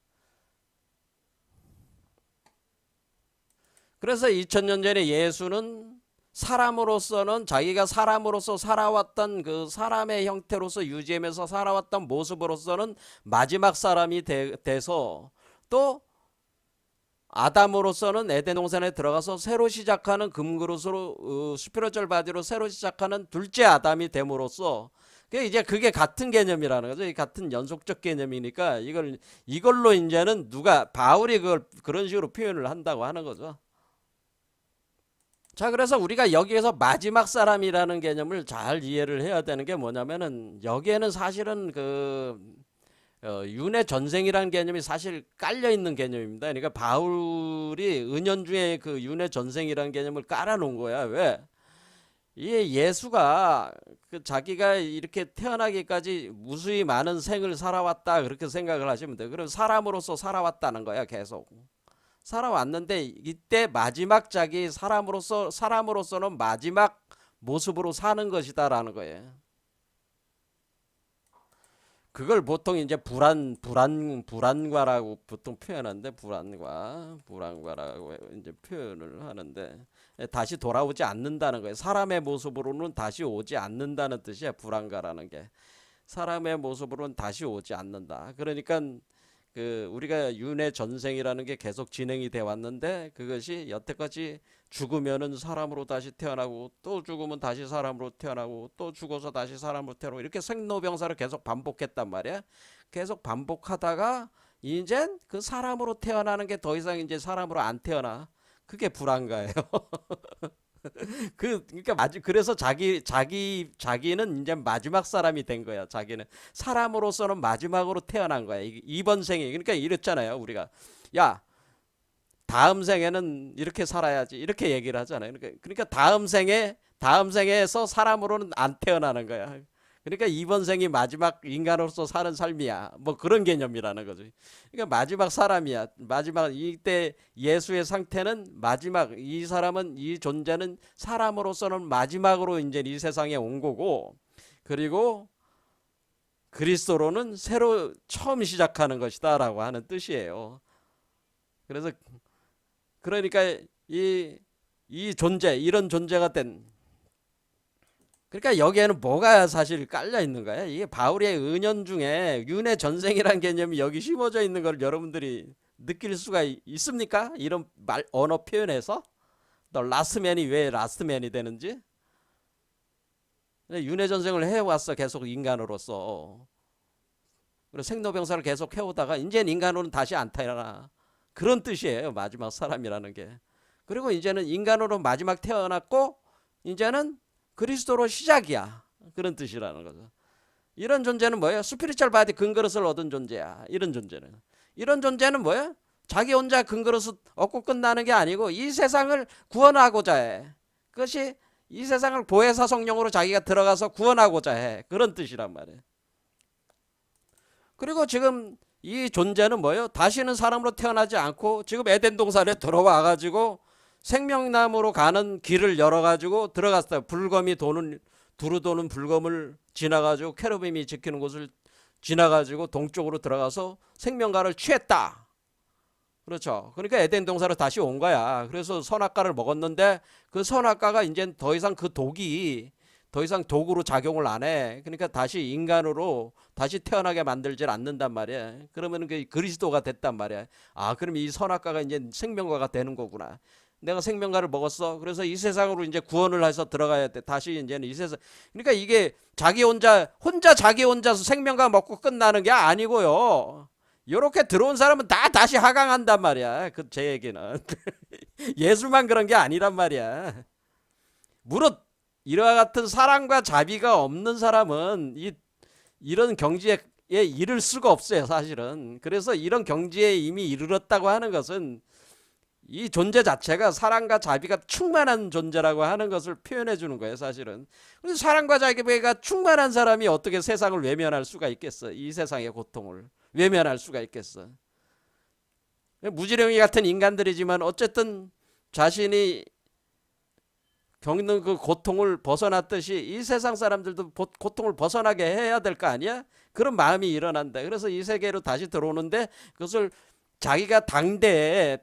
그래서 2000년 전에 예수는 사람으로서는 자기가 사람으로서 살아왔던 그 사람의 형태로서 유지하면서 살아왔던 모습으로서는 마지막 사람이 돼서 또 아담으로서는 에덴 동산에 들어가서 새로 시작하는 금그릇으로 스피리추얼 바디로 새로 시작하는 둘째 아담이 됨으로써 이제 그게 같은 개념이라는 거죠. 같은 연속적 개념이니까 이걸로 이제는 바울이 그걸 그런 식으로 표현을 한다고 하는 거죠. 자, 그래서 우리가 여기에서 마지막 사람이라는 개념을 잘 이해를 해야 되는 게 뭐냐면은 여기에는 사실은 윤회 전생이라는 개념이 사실 깔려 있는 개념입니다. 그러니까 바울이 은연중에 그 윤회 전생이라는 개념을 깔아 놓은 거야. 왜? 이 예수가 자기가 이렇게 태어나기까지 무수히 많은 생을 살아왔다 그렇게 생각을 하시면 돼요. 그럼 사람으로서 살아왔다는 거야. 계속 살아왔는데 이때 마지막 자기 사람으로서는 마지막 모습으로 사는 것이다라는 거예요. 그걸 보통 이제 불안과라고 보통 표현하는데 불안과라고 이제 표현을 하는데 다시 돌아오지 않는다는 거예요. 사람의 모습으로는 다시 오지 않는다는 뜻이야. 불안과라는 게 사람의 모습으로는 다시 오지 않는다. 그러니까 우리가 윤회 전생이라는 게 계속 진행이 돼 왔는데 그것이 여태까지 죽으면은 사람으로 다시 태어나고 또 죽으면 다시 사람으로 태어나고 또 죽어서 다시 사람으로 태어나고 이렇게 생로병사를 계속 반복했단 말이야. 계속 반복하다가 이제 그 사람으로 태어나는 게 더 이상 이제 사람으로 안 태어나. 그게 불안가예요. 그러니까 그래서 자기는 이제 마지막 사람이 된 거야. 자기는 사람으로서는 마지막으로 태어난 거야. 이번 생에. 그러니까 이랬잖아요. 우리가 야 다음 생에는 이렇게 살아야지 이렇게 얘기를 하잖아요. 그러니까 다음 생에서 사람으로는 안 태어나는 거야. 그러니까 이번 생이 마지막 인간으로서 사는 삶이야. 뭐 그런 개념이라는 거죠. 그러니까 마지막 사람이야. 마지막 이때 예수의 상태는 마지막 이 사람은 이 존재는 사람으로서는 마지막으로 이제 이 세상에 온 거고 그리고 그리스도로는 새로 처음 시작하는 것이다라고 하는 뜻이에요. 그래서 그러니까 이 존재 이런 존재가 된 그러니까 여기에는 뭐가 사실 깔려 있는 거야? 이게 바울의 은연 중에 윤회 전생이라는 개념이 여기 심어져 있는 걸 여러분들이 느낄 수가 있습니까? 이런 언어 표현에서 너 라스트맨이 왜 라스트맨이 되는지 윤회 전생을 해왔어. 계속 인간으로서. 그리고 생로병사를 계속 해오다가 이제는 인간으로는 다시 안 태어나. 그런 뜻이에요. 마지막 사람이라는 게. 그리고 이제는 인간으로 마지막 태어났고 이제는 그리스도로 시작이야. 그런 뜻이라는 거죠. 이런 존재는 뭐예요? 스피리추얼 바디 근그릇을 얻은 존재야. 이런 존재는 뭐예요? 자기 혼자 근그릇을 얻고 끝나는 게 아니고 이 세상을 구원하고자 해. 그것이 이 세상을 보혜사 성령으로 자기가 들어가서 구원하고자 해. 그런 뜻이란 말이에요. 그리고 지금 이 존재는 뭐예요? 다시는 사람으로 태어나지 않고 지금 에덴 동산에 들어와 가지고 생명나무로 가는 길을 열어 가지고 들어갔어요. 불검이 두루 도는 불검을 지나 가지고 케루빔이 지키는 곳을 지나 가지고 동쪽으로 들어가서 생명과를 취했다. 그렇죠. 그러니까 에덴 동산으로 다시 온 거야. 그래서 선악과를 먹었는데 그 선악과가 이제 더 이상 그 독이 더 이상 독으로 작용을 안 해. 그러니까 다시 인간으로 다시 태어나게 만들질 않는단 말이야. 그러면 그 그리스도가 됐단 말이야. 아, 그럼 이 선악과가 이제 생명과가 되는 거구나. 내가 생명과를 먹었어. 그래서 이 세상으로 이제 구원을 해서 들어가야 돼. 다시 이제는 이 세상. 그러니까 이게 자기 자기 혼자서 생명과 먹고 끝나는 게 아니고요. 요렇게 들어온 사람은 다 다시 하강한단 말이야. 그 제 얘기는. 예수만 그런 게 아니란 말이야. 무릇 이와 같은 사랑과 자비가 없는 사람은 이런 경지에 이를 수가 없어요, 사실은. 그래서 이런 경지에 이미 이르렀다고 하는 것은 이 존재 자체가 사랑과 자비가 충만한 존재라고 하는 것을 표현해 주는 거예요, 사실은. 그래서 사랑과 자비가 충만한 사람이 어떻게 세상을 외면할 수가 있겠어? 이 세상의 고통을 외면할 수가 있겠어? 무지렁이 같은 인간들이지만 어쨌든 자신이 겪는 그 고통을 벗어났듯이 이 세상 사람들도 고통을 벗어나게 해야 될 거 아니야? 그런 마음이 일어난다. 그래서 이 세계로 다시 들어오는데 그것을 자기가 당대에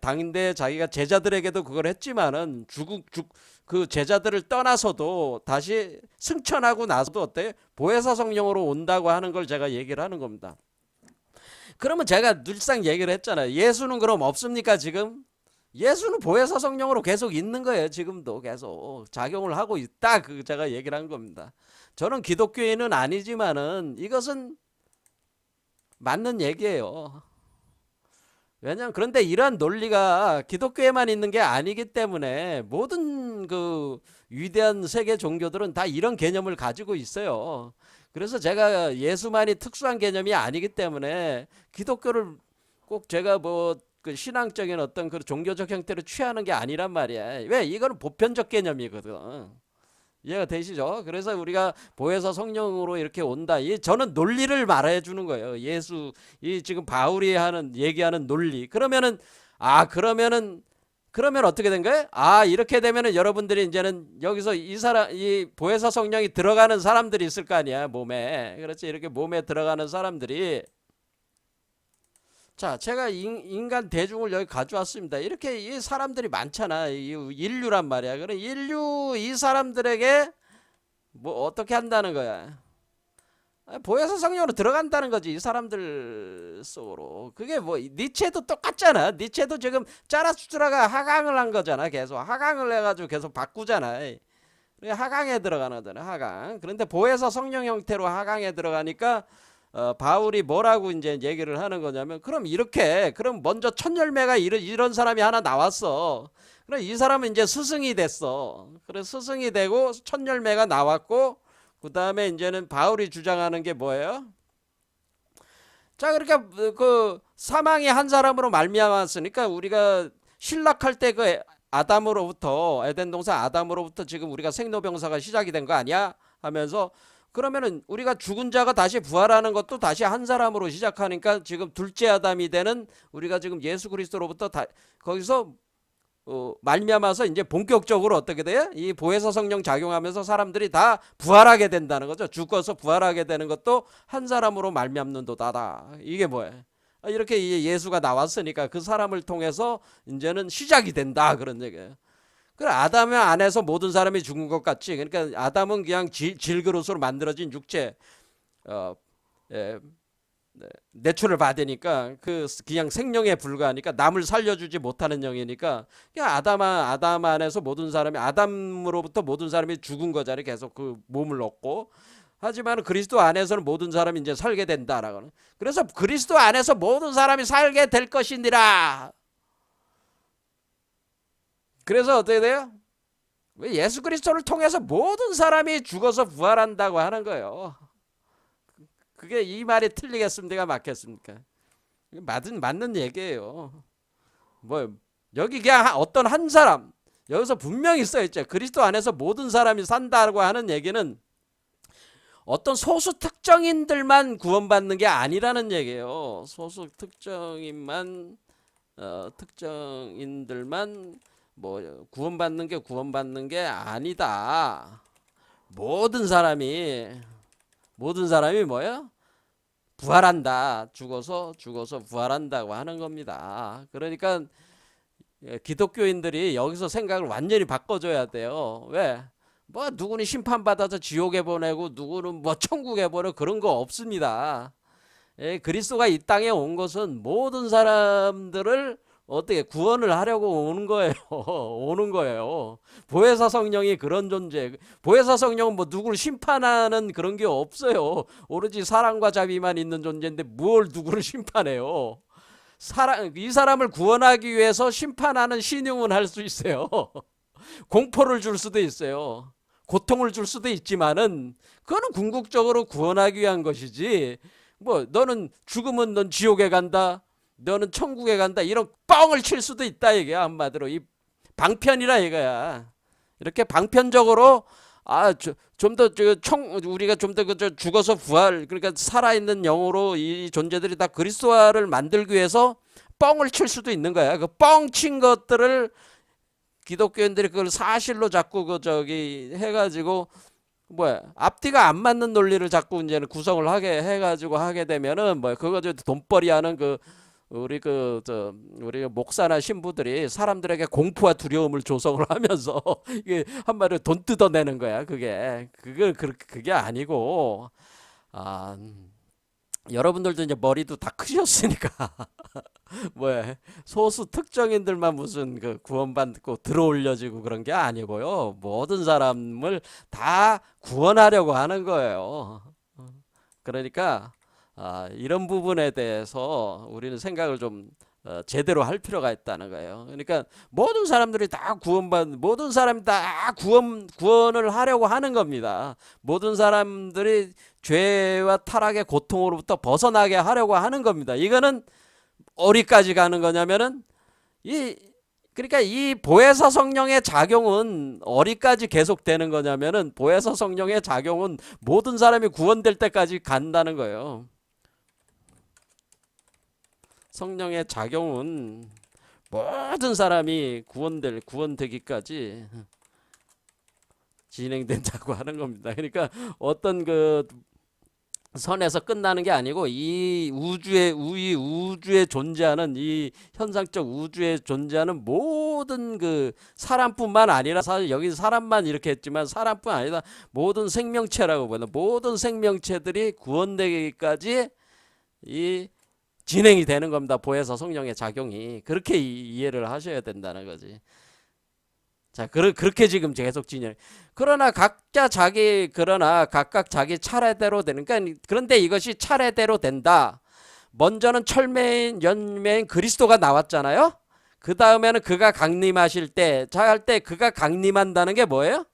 자기가 제자들에게도 그걸 했지만은 그 제자들을 떠나서도 다시 승천하고 나서도 어때요? 보혜사 성령으로 온다고 하는 걸 제가 얘기를 하는 겁니다. 그러면 제가 늘상 얘기를 했잖아요. 예수는 그럼 없습니까 지금? 예수는 보혜사 성령으로 계속 있는 거예요. 지금도 계속 작용을 하고 있다. 그 제가 얘기를 한 겁니다. 저는 기독교인은 아니지만은 이것은 맞는 얘기예요. 왜냐면 그런데 이러한 논리가 기독교에만 있는 게 아니기 때문에 모든 그 위대한 세계 종교들은 다 이런 개념을 가지고 있어요. 그래서 제가 예수만이 특수한 개념이 아니기 때문에 기독교를 꼭 제가 그 신앙적인 어떤 그 종교적 형태로 취하는 게 아니란 말이야. 왜? 이거는 보편적 개념이거든. 이해가 되시죠? 그래서 우리가 보혜사 성령으로 이렇게 온다. 저는 논리를 말해 주는 거예요. 이 지금 바울이 얘기하는 논리. 그러면 어떻게 된 거예요? 이렇게 되면은 여러분들이 이제는 여기서 이 보혜사 성령이 들어가는 사람들이 있을 거 아니야, 몸에. 그렇지. 이렇게 몸에 들어가는 사람들이. 자, 제가 인간 대중을 여기 가져왔습니다. 이렇게 이 사람들이 많잖아. 인류란 말이야. 그래, 이 사람들에게 뭐 어떻게 한다는 거야? 보혜사 성령으로 들어간다는 거지. 이 사람들 속으로. 그게 뭐 니체도 똑같잖아. 니체도 지금 짜라수트라가 하강을 한 거잖아. 계속 하강을 해가지고 계속 바꾸잖아. 하강에 들어가는 거잖아. 하강. 그런데 보혜사 성령 형태로 하강에 들어가니까 바울이 뭐라고 이제 얘기를 하는 거냐면, 그럼 먼저 첫 열매가 이런 사람이 하나 나왔어. 그럼 이 사람은 이제 스승이 됐어. 그래, 스승이 되고 첫 열매가 나왔고, 그 다음에 이제는 바울이 주장하는 게 뭐예요? 자, 그러니까 그 사망이 한 사람으로 말미암았으니까 우리가 신락할 때 그 아담으로부터, 에덴 동산 아담으로부터 지금 우리가 생로병사가 시작이 된 거 아니야? 하면서, 그러면은 우리가 죽은 자가 다시 부활하는 것도 다시 한 사람으로 시작하니까 지금 둘째 아담이 되는 우리가 지금 예수 그리스도로부터 거기서 말미암아서 이제 본격적으로 어떻게 돼요? 이 보혜사 성령 작용하면서 사람들이 다 부활하게 된다는 거죠. 죽어서 부활하게 되는 것도 한 사람으로 말미암는도다. 이게 뭐예요? 이렇게 예수가 나왔으니까 그 사람을 통해서 이제는 시작이 된다, 그런 얘기예요. 그래, 아담 안에서 모든 사람이 죽은 것 같지. 그러니까 아담은 그냥 질그릇으로 만들어진 육체, 내추럴 받으니까 그냥 생명에 불과하니까 남을 살려주지 못하는 영이니까 그냥 아담 안에서 모든 사람이, 아담으로부터 모든 사람이 죽은 거잖아요. 계속 그 몸을 얻고. 하지만 그리스도 안에서는 모든 사람이 이제 살게 된다라고. 그래서 그리스도 안에서 모든 사람이 살게 될 것이니라. 그래서 어떻게 돼요? 예수 그리스도를 통해서 모든 사람이 죽어서 부활한다고 하는 거예요. 그게 이 말이 틀리겠습니까? 맞겠습니까? 맞는 얘기예요. 뭐 여기 그냥 어떤 한 사람 여기서 분명히 써있죠. 그리스도 안에서 모든 사람이 산다고 하는 얘기는 어떤 소수 특정인들만 구원받는 게 아니라는 얘기예요. 소수 특정인들만 뭐 구원받는 게 아니다. 모든 사람이 뭐예요? 부활한다. 죽어서 부활한다고 하는 겁니다. 그러니까 기독교인들이 여기서 생각을 완전히 바꿔줘야 돼요. 왜? 뭐 누구는 심판받아서 지옥에 보내고 누구는 뭐 천국에 보내고 그런 거 없습니다. 그리스도가 이 땅에 온 것은 모든 사람들을 어떻게 구원을 하려고 오는 거예요. 오는 거예요. 보혜사 성령이 그런 존재. 보혜사 성령은 뭐 누구를 심판하는 그런 게 없어요. 오로지 사랑과 자비만 있는 존재인데 뭘 누구를 심판해요. 이 사람을 구원하기 위해서 심판하는 신용은 할 수 있어요. 공포를 줄 수도 있어요. 고통을 줄 수도 있지만은 그거는 궁극적으로 구원하기 위한 것이지. 뭐 너는 죽으면 넌 지옥에 간다. 너는 천국에 간다. 이런 뻥을 칠 수도 있다 이게야. 한마디로 이 방편이라 이거야. 이렇게 방편적으로 좀 더 우리가 좀 더 죽어서 부활, 그러니까 살아있는 영으로 이 존재들이 다 그리스도화를 만들기 위해서 뻥을 칠 수도 있는 거야. 그 뻥 친 것들을 기독교인들이 그걸 사실로 자꾸 해가지고 앞뒤가 안 맞는 논리를 자꾸 이제는 구성을 하게 해가지고 하게 되면은 그거 돈벌이하는 우리 목사나 신부들이 사람들에게 공포와 두려움을 조성을 하면서 이게 한마디로 돈 뜯어내는 거야. 그게 아니고 여러분들도 이제 머리도 다 크셨으니까 소수 특정인들만 무슨 구원받고 들어올려지고 그런 게 아니고요. 모든 사람을 다 구원하려고 하는 거예요. 그러니까 이런 부분에 대해서 우리는 생각을 좀 제대로 할 필요가 있다는 거예요. 그러니까 모든 사람들이 다 모든 사람이 다 구원을 하려고 하는 겁니다. 모든 사람들이 죄와 타락의 고통으로부터 벗어나게 하려고 하는 겁니다. 이거는 어디까지 가는 거냐면은 그러니까 이 보혜사 성령의 작용은 어디까지 계속되는 거냐면은 보혜사 성령의 작용은 모든 사람이 구원될 때까지 간다는 거예요. 성령의 작용은 모든 사람이 구원되기까지 진행된다고 하는 겁니다. 그러니까 어떤 선에서 끝나는 게 아니고 이 우주에 존재하는 이 현상적 우주에 존재하는 모든 사람뿐만 아니라 사실 여기 사람만 이렇게 했지만 사람뿐 아니라 모든 생명체라고 보는 모든 생명체들이 구원되기까지 이 진행이 되는 겁니다. 보혜사 성령의 작용이. 그렇게 이해를 하셔야 된다는 거지. 자, 그렇게 지금 계속 진행. 그러나 각각 자기 차례대로 되는, 그러니까 그런데 이것이 차례대로 된다. 먼저는 철매인, 연매인 그리스도가 나왔잖아요. 그 다음에는 그가 강림하실 때, 할 때 그가 강림한다는 게 뭐예요?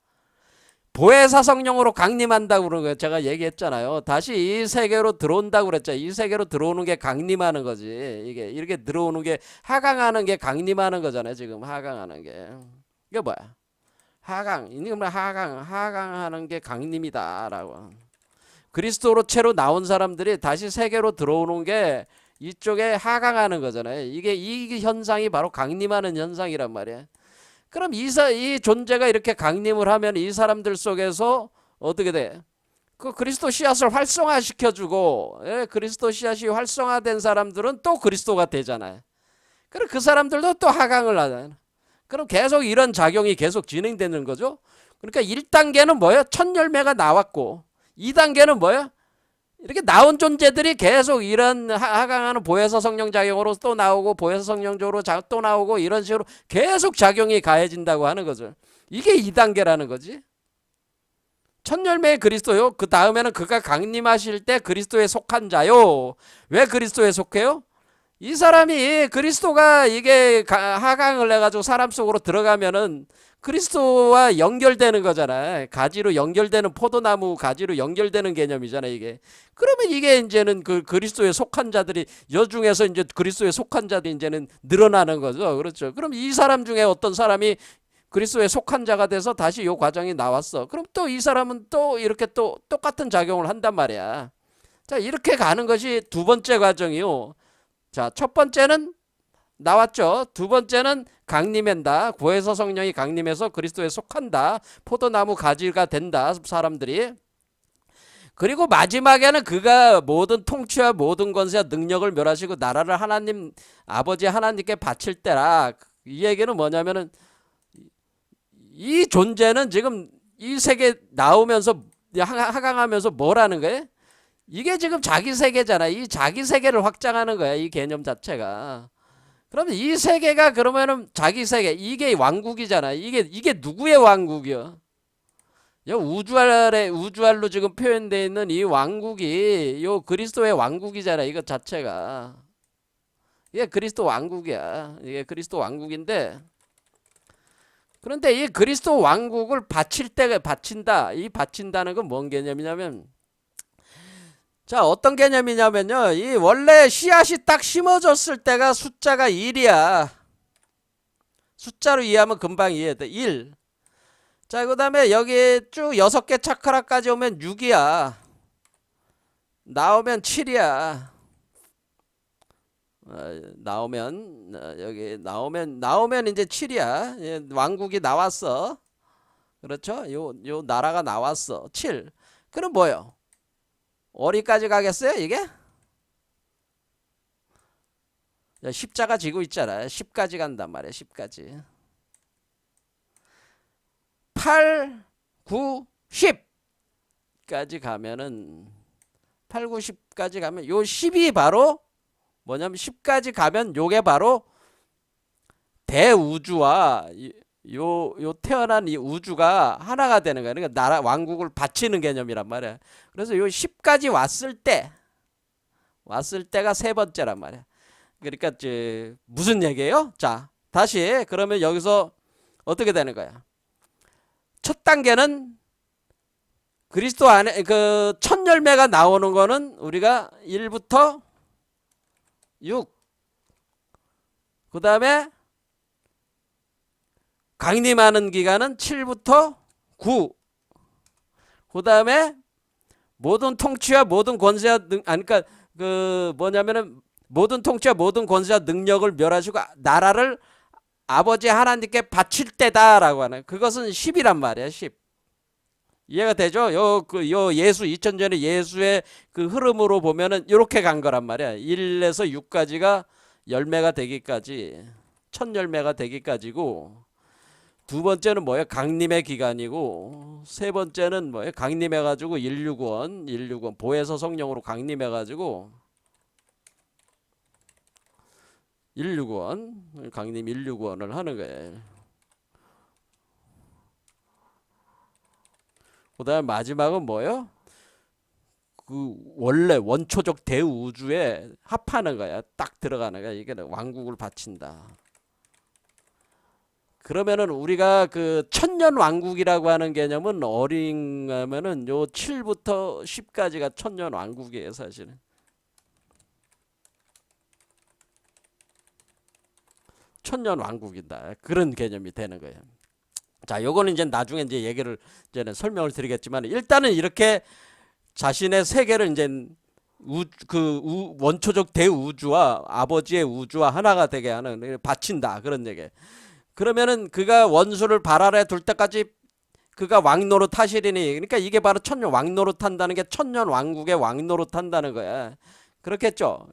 보혜사 성령으로 강림한다고 그러는 거예요. 제가 얘기했잖아요. 다시 이 세계로 들어온다고 그랬죠. 이 세계로 들어오는 게 강림하는 거지. 이게 이렇게 들어오는 게 하강하는 게 강림하는 거잖아요. 지금 하강하는 게. 이게 뭐야? 하강하는 게 강림이다라고. 그리스도로 채로 나온 사람들이 다시 세계로 들어오는 게 이쪽에 하강하는 거잖아요. 이 현상이 바로 강림하는 현상이란 말이야. 그럼 이 존재가 이렇게 강림을 하면 이 사람들 속에서 어떻게 돼? 그리스도 씨앗을 활성화시켜주고, 그리스도 씨앗이 활성화된 사람들은 또 그리스도가 되잖아요. 그럼 그 사람들도 또 하강을 하잖아요. 그럼 계속 이런 작용이 계속 진행되는 거죠. 그러니까 1단계는 뭐예요? 첫 열매가 나왔고, 2단계는 뭐예요? 이렇게 나온 존재들이 계속 이런 하강하는 보혜사 성령 작용으로 또 나오고 보혜사 성령적으로 또 나오고 이런 식으로 계속 작용이 가해진다고 하는 거죠. 이게 2단계라는 거지. 첫 열매의 그리스도요. 그 다음에는 그가 강림하실 때 그리스도에 속한 자요. 왜 그리스도에 속해요? 이 사람이 그리스도가 이게 하강을 해가지고 사람 속으로 들어가면은 그리스도와 연결되는 거잖아. 가지로 연결되는 포도나무 가지로 연결되는 개념이잖아, 이게. 그러면 이게 이제는 그 그리스도에 속한 자들이 여중에서 이제 그리스도에 속한 자들이 이제는 늘어나는 거죠. 그렇죠. 그럼 이 사람 중에 어떤 사람이 그리스도에 속한 자가 돼서 다시 이 과정이 나왔어. 그럼 또 이 사람은 또 이렇게 또 똑같은 작용을 한단 말이야. 자, 이렇게 가는 것이 두 번째 과정이요. 자, 첫 번째는 나왔죠. 두 번째는 강림한다. 구에서 성령이 강림해서 그리스도에 속한다. 포도나무 가지가 된다. 사람들이. 그리고 마지막에는 그가 모든 통치와 모든 권세와 능력을 멸하시고 나라를 하나님 아버지 하나님께 바칠 때라. 이 얘기는 뭐냐면은 이 존재는 지금 이 세계 나오면서 하강하면서 뭐라는 거예요? 이게 지금 자기 세계잖아. 이 자기 세계를 확장하는 거야. 이 개념 자체가. 그러면 이 세계가 그러면은 자기 세계 이게 왕국이잖아. 이게 누구의 왕국이요? 우주알로 지금 표현되어 있는 이 왕국이 요 그리스도의 왕국이잖아. 이거 자체가 이게 그리스도 왕국이야. 이게 그리스도 왕국인데 그런데 이 그리스도 왕국을 바칠 때 바친다. 이 바친다는 건 뭔 개념이냐면 자, 어떤 개념이냐면요. 이 원래 씨앗이 딱 심어졌을 때가 숫자가 1이야. 숫자로 이해하면 금방 이해돼. 1. 자, 그 다음에 여기 쭉 6개 차크라까지 오면 6이야. 나오면 7이야. 여기 나오면 이제 7이야. 예, 왕국이 나왔어. 그렇죠? 요 나라가 나왔어. 7. 그럼 뭐요? 어디까지 가겠어요, 이게? 십자가 지고 있잖아. 10까지 간단 말이야, 10까지. 8, 9, 10까지 가면은 8, 9, 10까지 가면 요 10이 바로 뭐냐면 10까지 가면 요게 바로 대우주와 요 태어난 이 우주가 하나가 되는 거야. 그러니까 나라 왕국을 바치는 개념이란 말이야. 그래서 요 10까지 왔을 때가 세 번째란 말이야. 그러니까 무슨 얘기예요? 자, 다시 그러면 여기서 어떻게 되는 거야? 첫 단계는 그리스도 안에 그 첫 열매가 나오는 거는 우리가 1부터 6. 그다음에 강림하는 기간은 7부터 9. 그 다음에 모든 통치와 모든 권세와 그러니까 그 뭐냐면은 모든 통치와 모든 권세와 능력을 멸하시고 나라를 아버지 하나님께 바칠 때다라고 하는 그것은 10이란 말이야. 10. 이해가 되죠? 요 예수 2000년의 예수의 그 흐름으로 보면은 이렇게 간 거란 말이야. 1에서 6까지가 열매가 되기까지 첫 열매가 되기까지고 두 번째는 뭐예요? 강림의 기간이고 세 번째는 뭐예요? 강림해가지고 161 보혜사 성령으로 강림해가지고 161 강림 161을 하는 거예요. 그 다음에 마지막은 뭐예요? 그 원래 원초적 대우주에 합하는 거야. 딱 들어가는 거야. 이게 왕국을 바친다. 그러면은 우리가 그 천년 왕국이라고 하는 개념은 어린가면은 요 7부터 10까지가 천년 왕국이에요, 사실은. 천년 왕국이다. 그런 개념이 되는 거예요. 자, 요거는 이제 나중에 이제 얘기를 이제는 설명을 드리겠지만 일단은 이렇게 자신의 세계를 이제 원초적 대우주와 아버지의 우주와 하나가 되게 하는 바친다. 그런 얘기. 그러면은 그가 원수를 발 아래 둘 때까지 그가 왕노릇 하시리니 그러니까 이게 바로 천년 왕노릇 한다는 게 천년 왕국의 왕노릇 한다는 거야. 그렇겠죠.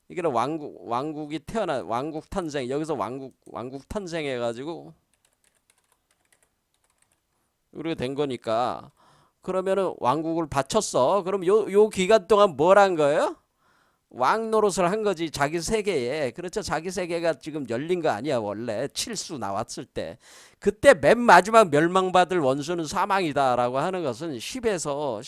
이게 왕국이 태어나 왕국 탄생 여기서 왕국 탄생해 가지고 그렇게 된 거니까 그러면은 왕국을 바쳤어. 그럼 요 기간 동안 뭘 한 거예요? 왕노릇을 한 거지 자기 세계에. 그렇죠. 자기 세계가 지금 열린 거 아니야. 원래 칠수 나왔을 때 그때 맨 마지막 멸망받을 원수는 사망이다 라고 하는 것은 10에서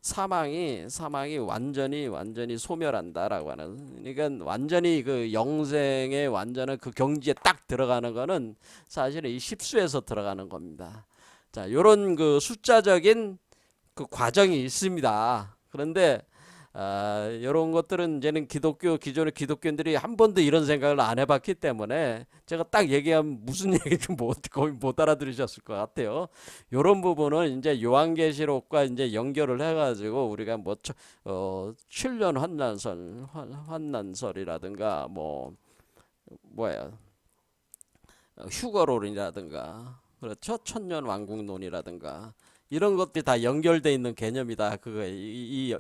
사망이 완전히 소멸한다라고 하는. 그러니까 완전히 그 영생의 완전한 그 경지에 딱 들어가는 거는 사실은 이 십수에서 들어가는 겁니다. 자, 요런 그 숫자적인 그 과정이 있습니다. 그런데 이런 것들은 이제는 기존의 기독교인들이 한 번도 이런 생각을 안 해봤기 때문에 제가 딱 얘기하면 무슨 얘기인지 거의 못 알아들으셨을 것 같아요. 이런 부분은 이제 요한계시록과 이제 연결을 해가지고 우리가 뭐 7년 환난설이라든가 뭐야 휴거론이라든가 그렇죠, 천년 왕국론이라든가 이런 것들이 다 연결돼 있는 개념이다. 그거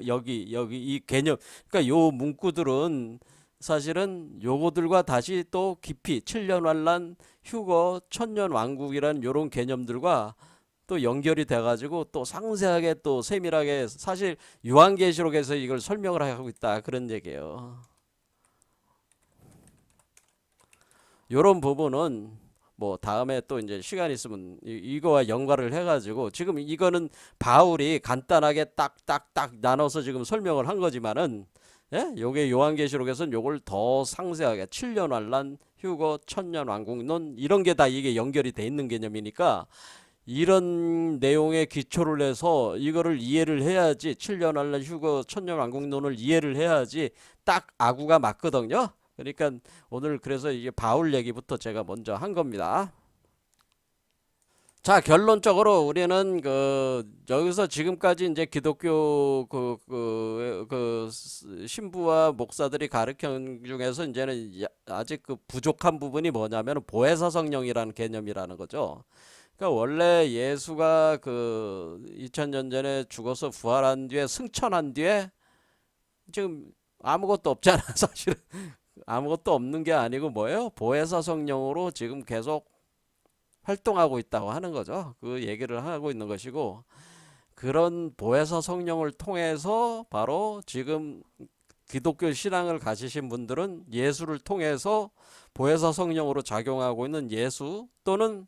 여기 이 개념, 그러니까 요 문구들은 사실은 요거들과 다시 또 깊이 7년 환란, 휴거, 천년 왕국이란 요런 개념들과 또 연결이 돼가지고 또 상세하게 또 세밀하게 사실 요한계시록에서 이걸 설명을 하고 있다 그런 얘기예요. 요런 부분은 뭐 다음에 또 이제 시간 있으면 이거와 연관을 해가지고 지금 이거는 바울이 간단하게 딱딱딱 나눠서 지금 설명을 한 거지만은 예? 요게 요한계시록에서는 요걸 더 상세하게 7년 환란, 휴거, 천년 왕국론 이런 게 다 이게 연결이 돼 있는 개념이니까 이런 내용에 기초를 해서 이거를 이해를 해야지 7년 환란, 휴거, 천년 왕국론을 이해를 해야지 딱 아구가 맞거든요. 그러니까 오늘 그래서 이게 바울 얘기부터 제가 먼저 한 겁니다. 자, 결론적으로 우리는 여기서 지금까지 이제 기독교 신부와 목사들이 가르친 중에서 이제는 아직 그 부족한 부분이 뭐냐면 보혜사 성령이라는 개념이라는 거죠. 그러니까 원래 예수가 2000년 전에 죽어서 부활한 뒤에 승천한 뒤에 지금 아무것도 없잖아, 사실은. 아무것도 없는 게 아니고 뭐예요? 보혜사 성령으로 지금 계속 활동하고 있다고 하는 거죠. 그 얘기를 하고 있는 것이고, 그런 보혜사 성령을 통해서 바로 지금 기독교 신앙을 가지신 분들은 예수를 통해서 보혜사 성령으로 작용하고 있는 예수, 또는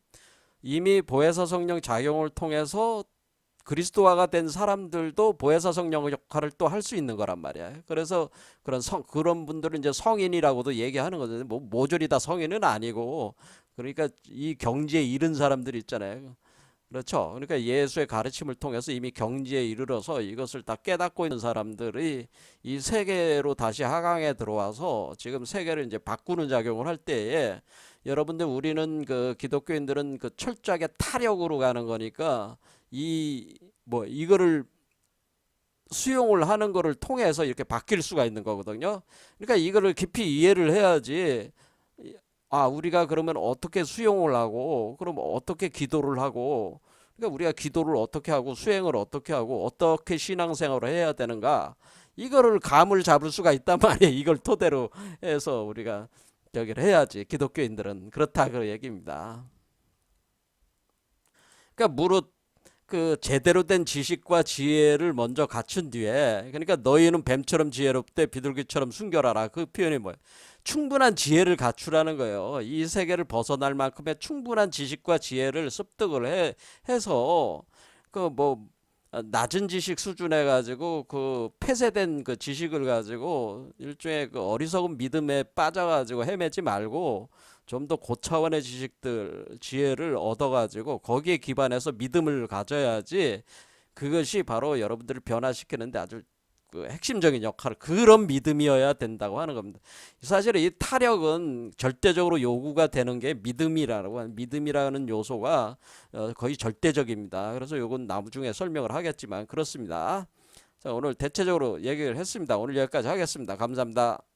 이미 보혜사 성령 작용을 통해서 그리스도화가 된 사람들도 보혜사 성령 역할을 또 할 수 있는 거란 말이야. 그래서 그런 분들은 이제 성인이라고도 얘기하는 거죠. 뭐 모조리 다 성인은 아니고, 그러니까 이 경지에 이른 사람들이 있잖아요. 그렇죠. 그러니까 예수의 가르침을 통해서 이미 경지에 이르러서 이것을 다 깨닫고 있는 사람들이 이 세계로 다시 하강에 들어와서 지금 세계를 이제 바꾸는 작용을 할 때에, 여러분들 우리는 기독교인들은 철저하게 타력으로 가는 거니까 이거를 수용을 하는 거를 통해서 이렇게 바뀔 수가 있는 거거든요. 그러니까 이거를 깊이 이해를 해야지. 우리가 그러면 어떻게 수용을 하고, 그럼 어떻게 기도를 하고, 그러니까 우리가 기도를 어떻게 하고, 수행을 어떻게 하고, 어떻게 신앙생활을 해야 되는가, 이거를 감을 잡을 수가 있단 말이에요. 이걸 토대로 해서 우리가 저기를 해야지. 기독교인들은 그렇다 그 얘기입니다. 그러니까 무릇 제대로 된 지식과 지혜를 먼저 갖춘 뒤에, 그러니까 너희는 뱀처럼 지혜롭되 비둘기처럼 순결하라, 그 표현이 뭐예요? 충분한 지혜를 갖추라는 거예요. 이 세계를 벗어날 만큼의 충분한 지식과 지혜를 습득을 해서 낮은 지식 수준에 가지고 폐쇄된 지식을 가지고 일종의 어리석은 믿음에 빠져가지고 헤매지 말고 좀 더 고차원의 지혜를 얻어가지고 거기에 기반해서 믿음을 가져야지. 그것이 바로 여러분들을 변화시키는데 아주 핵심적인 역할, 그런 믿음이어야 된다고 하는 겁니다. 사실은 이 타력은 절대적으로 요구가 되는 게 믿음이라는 요소가 거의 절대적입니다. 그래서 요건 나중에 설명을 하겠지만 그렇습니다. 자, 오늘 대체적으로 얘기를 했습니다. 오늘 여기까지 하겠습니다. 감사합니다.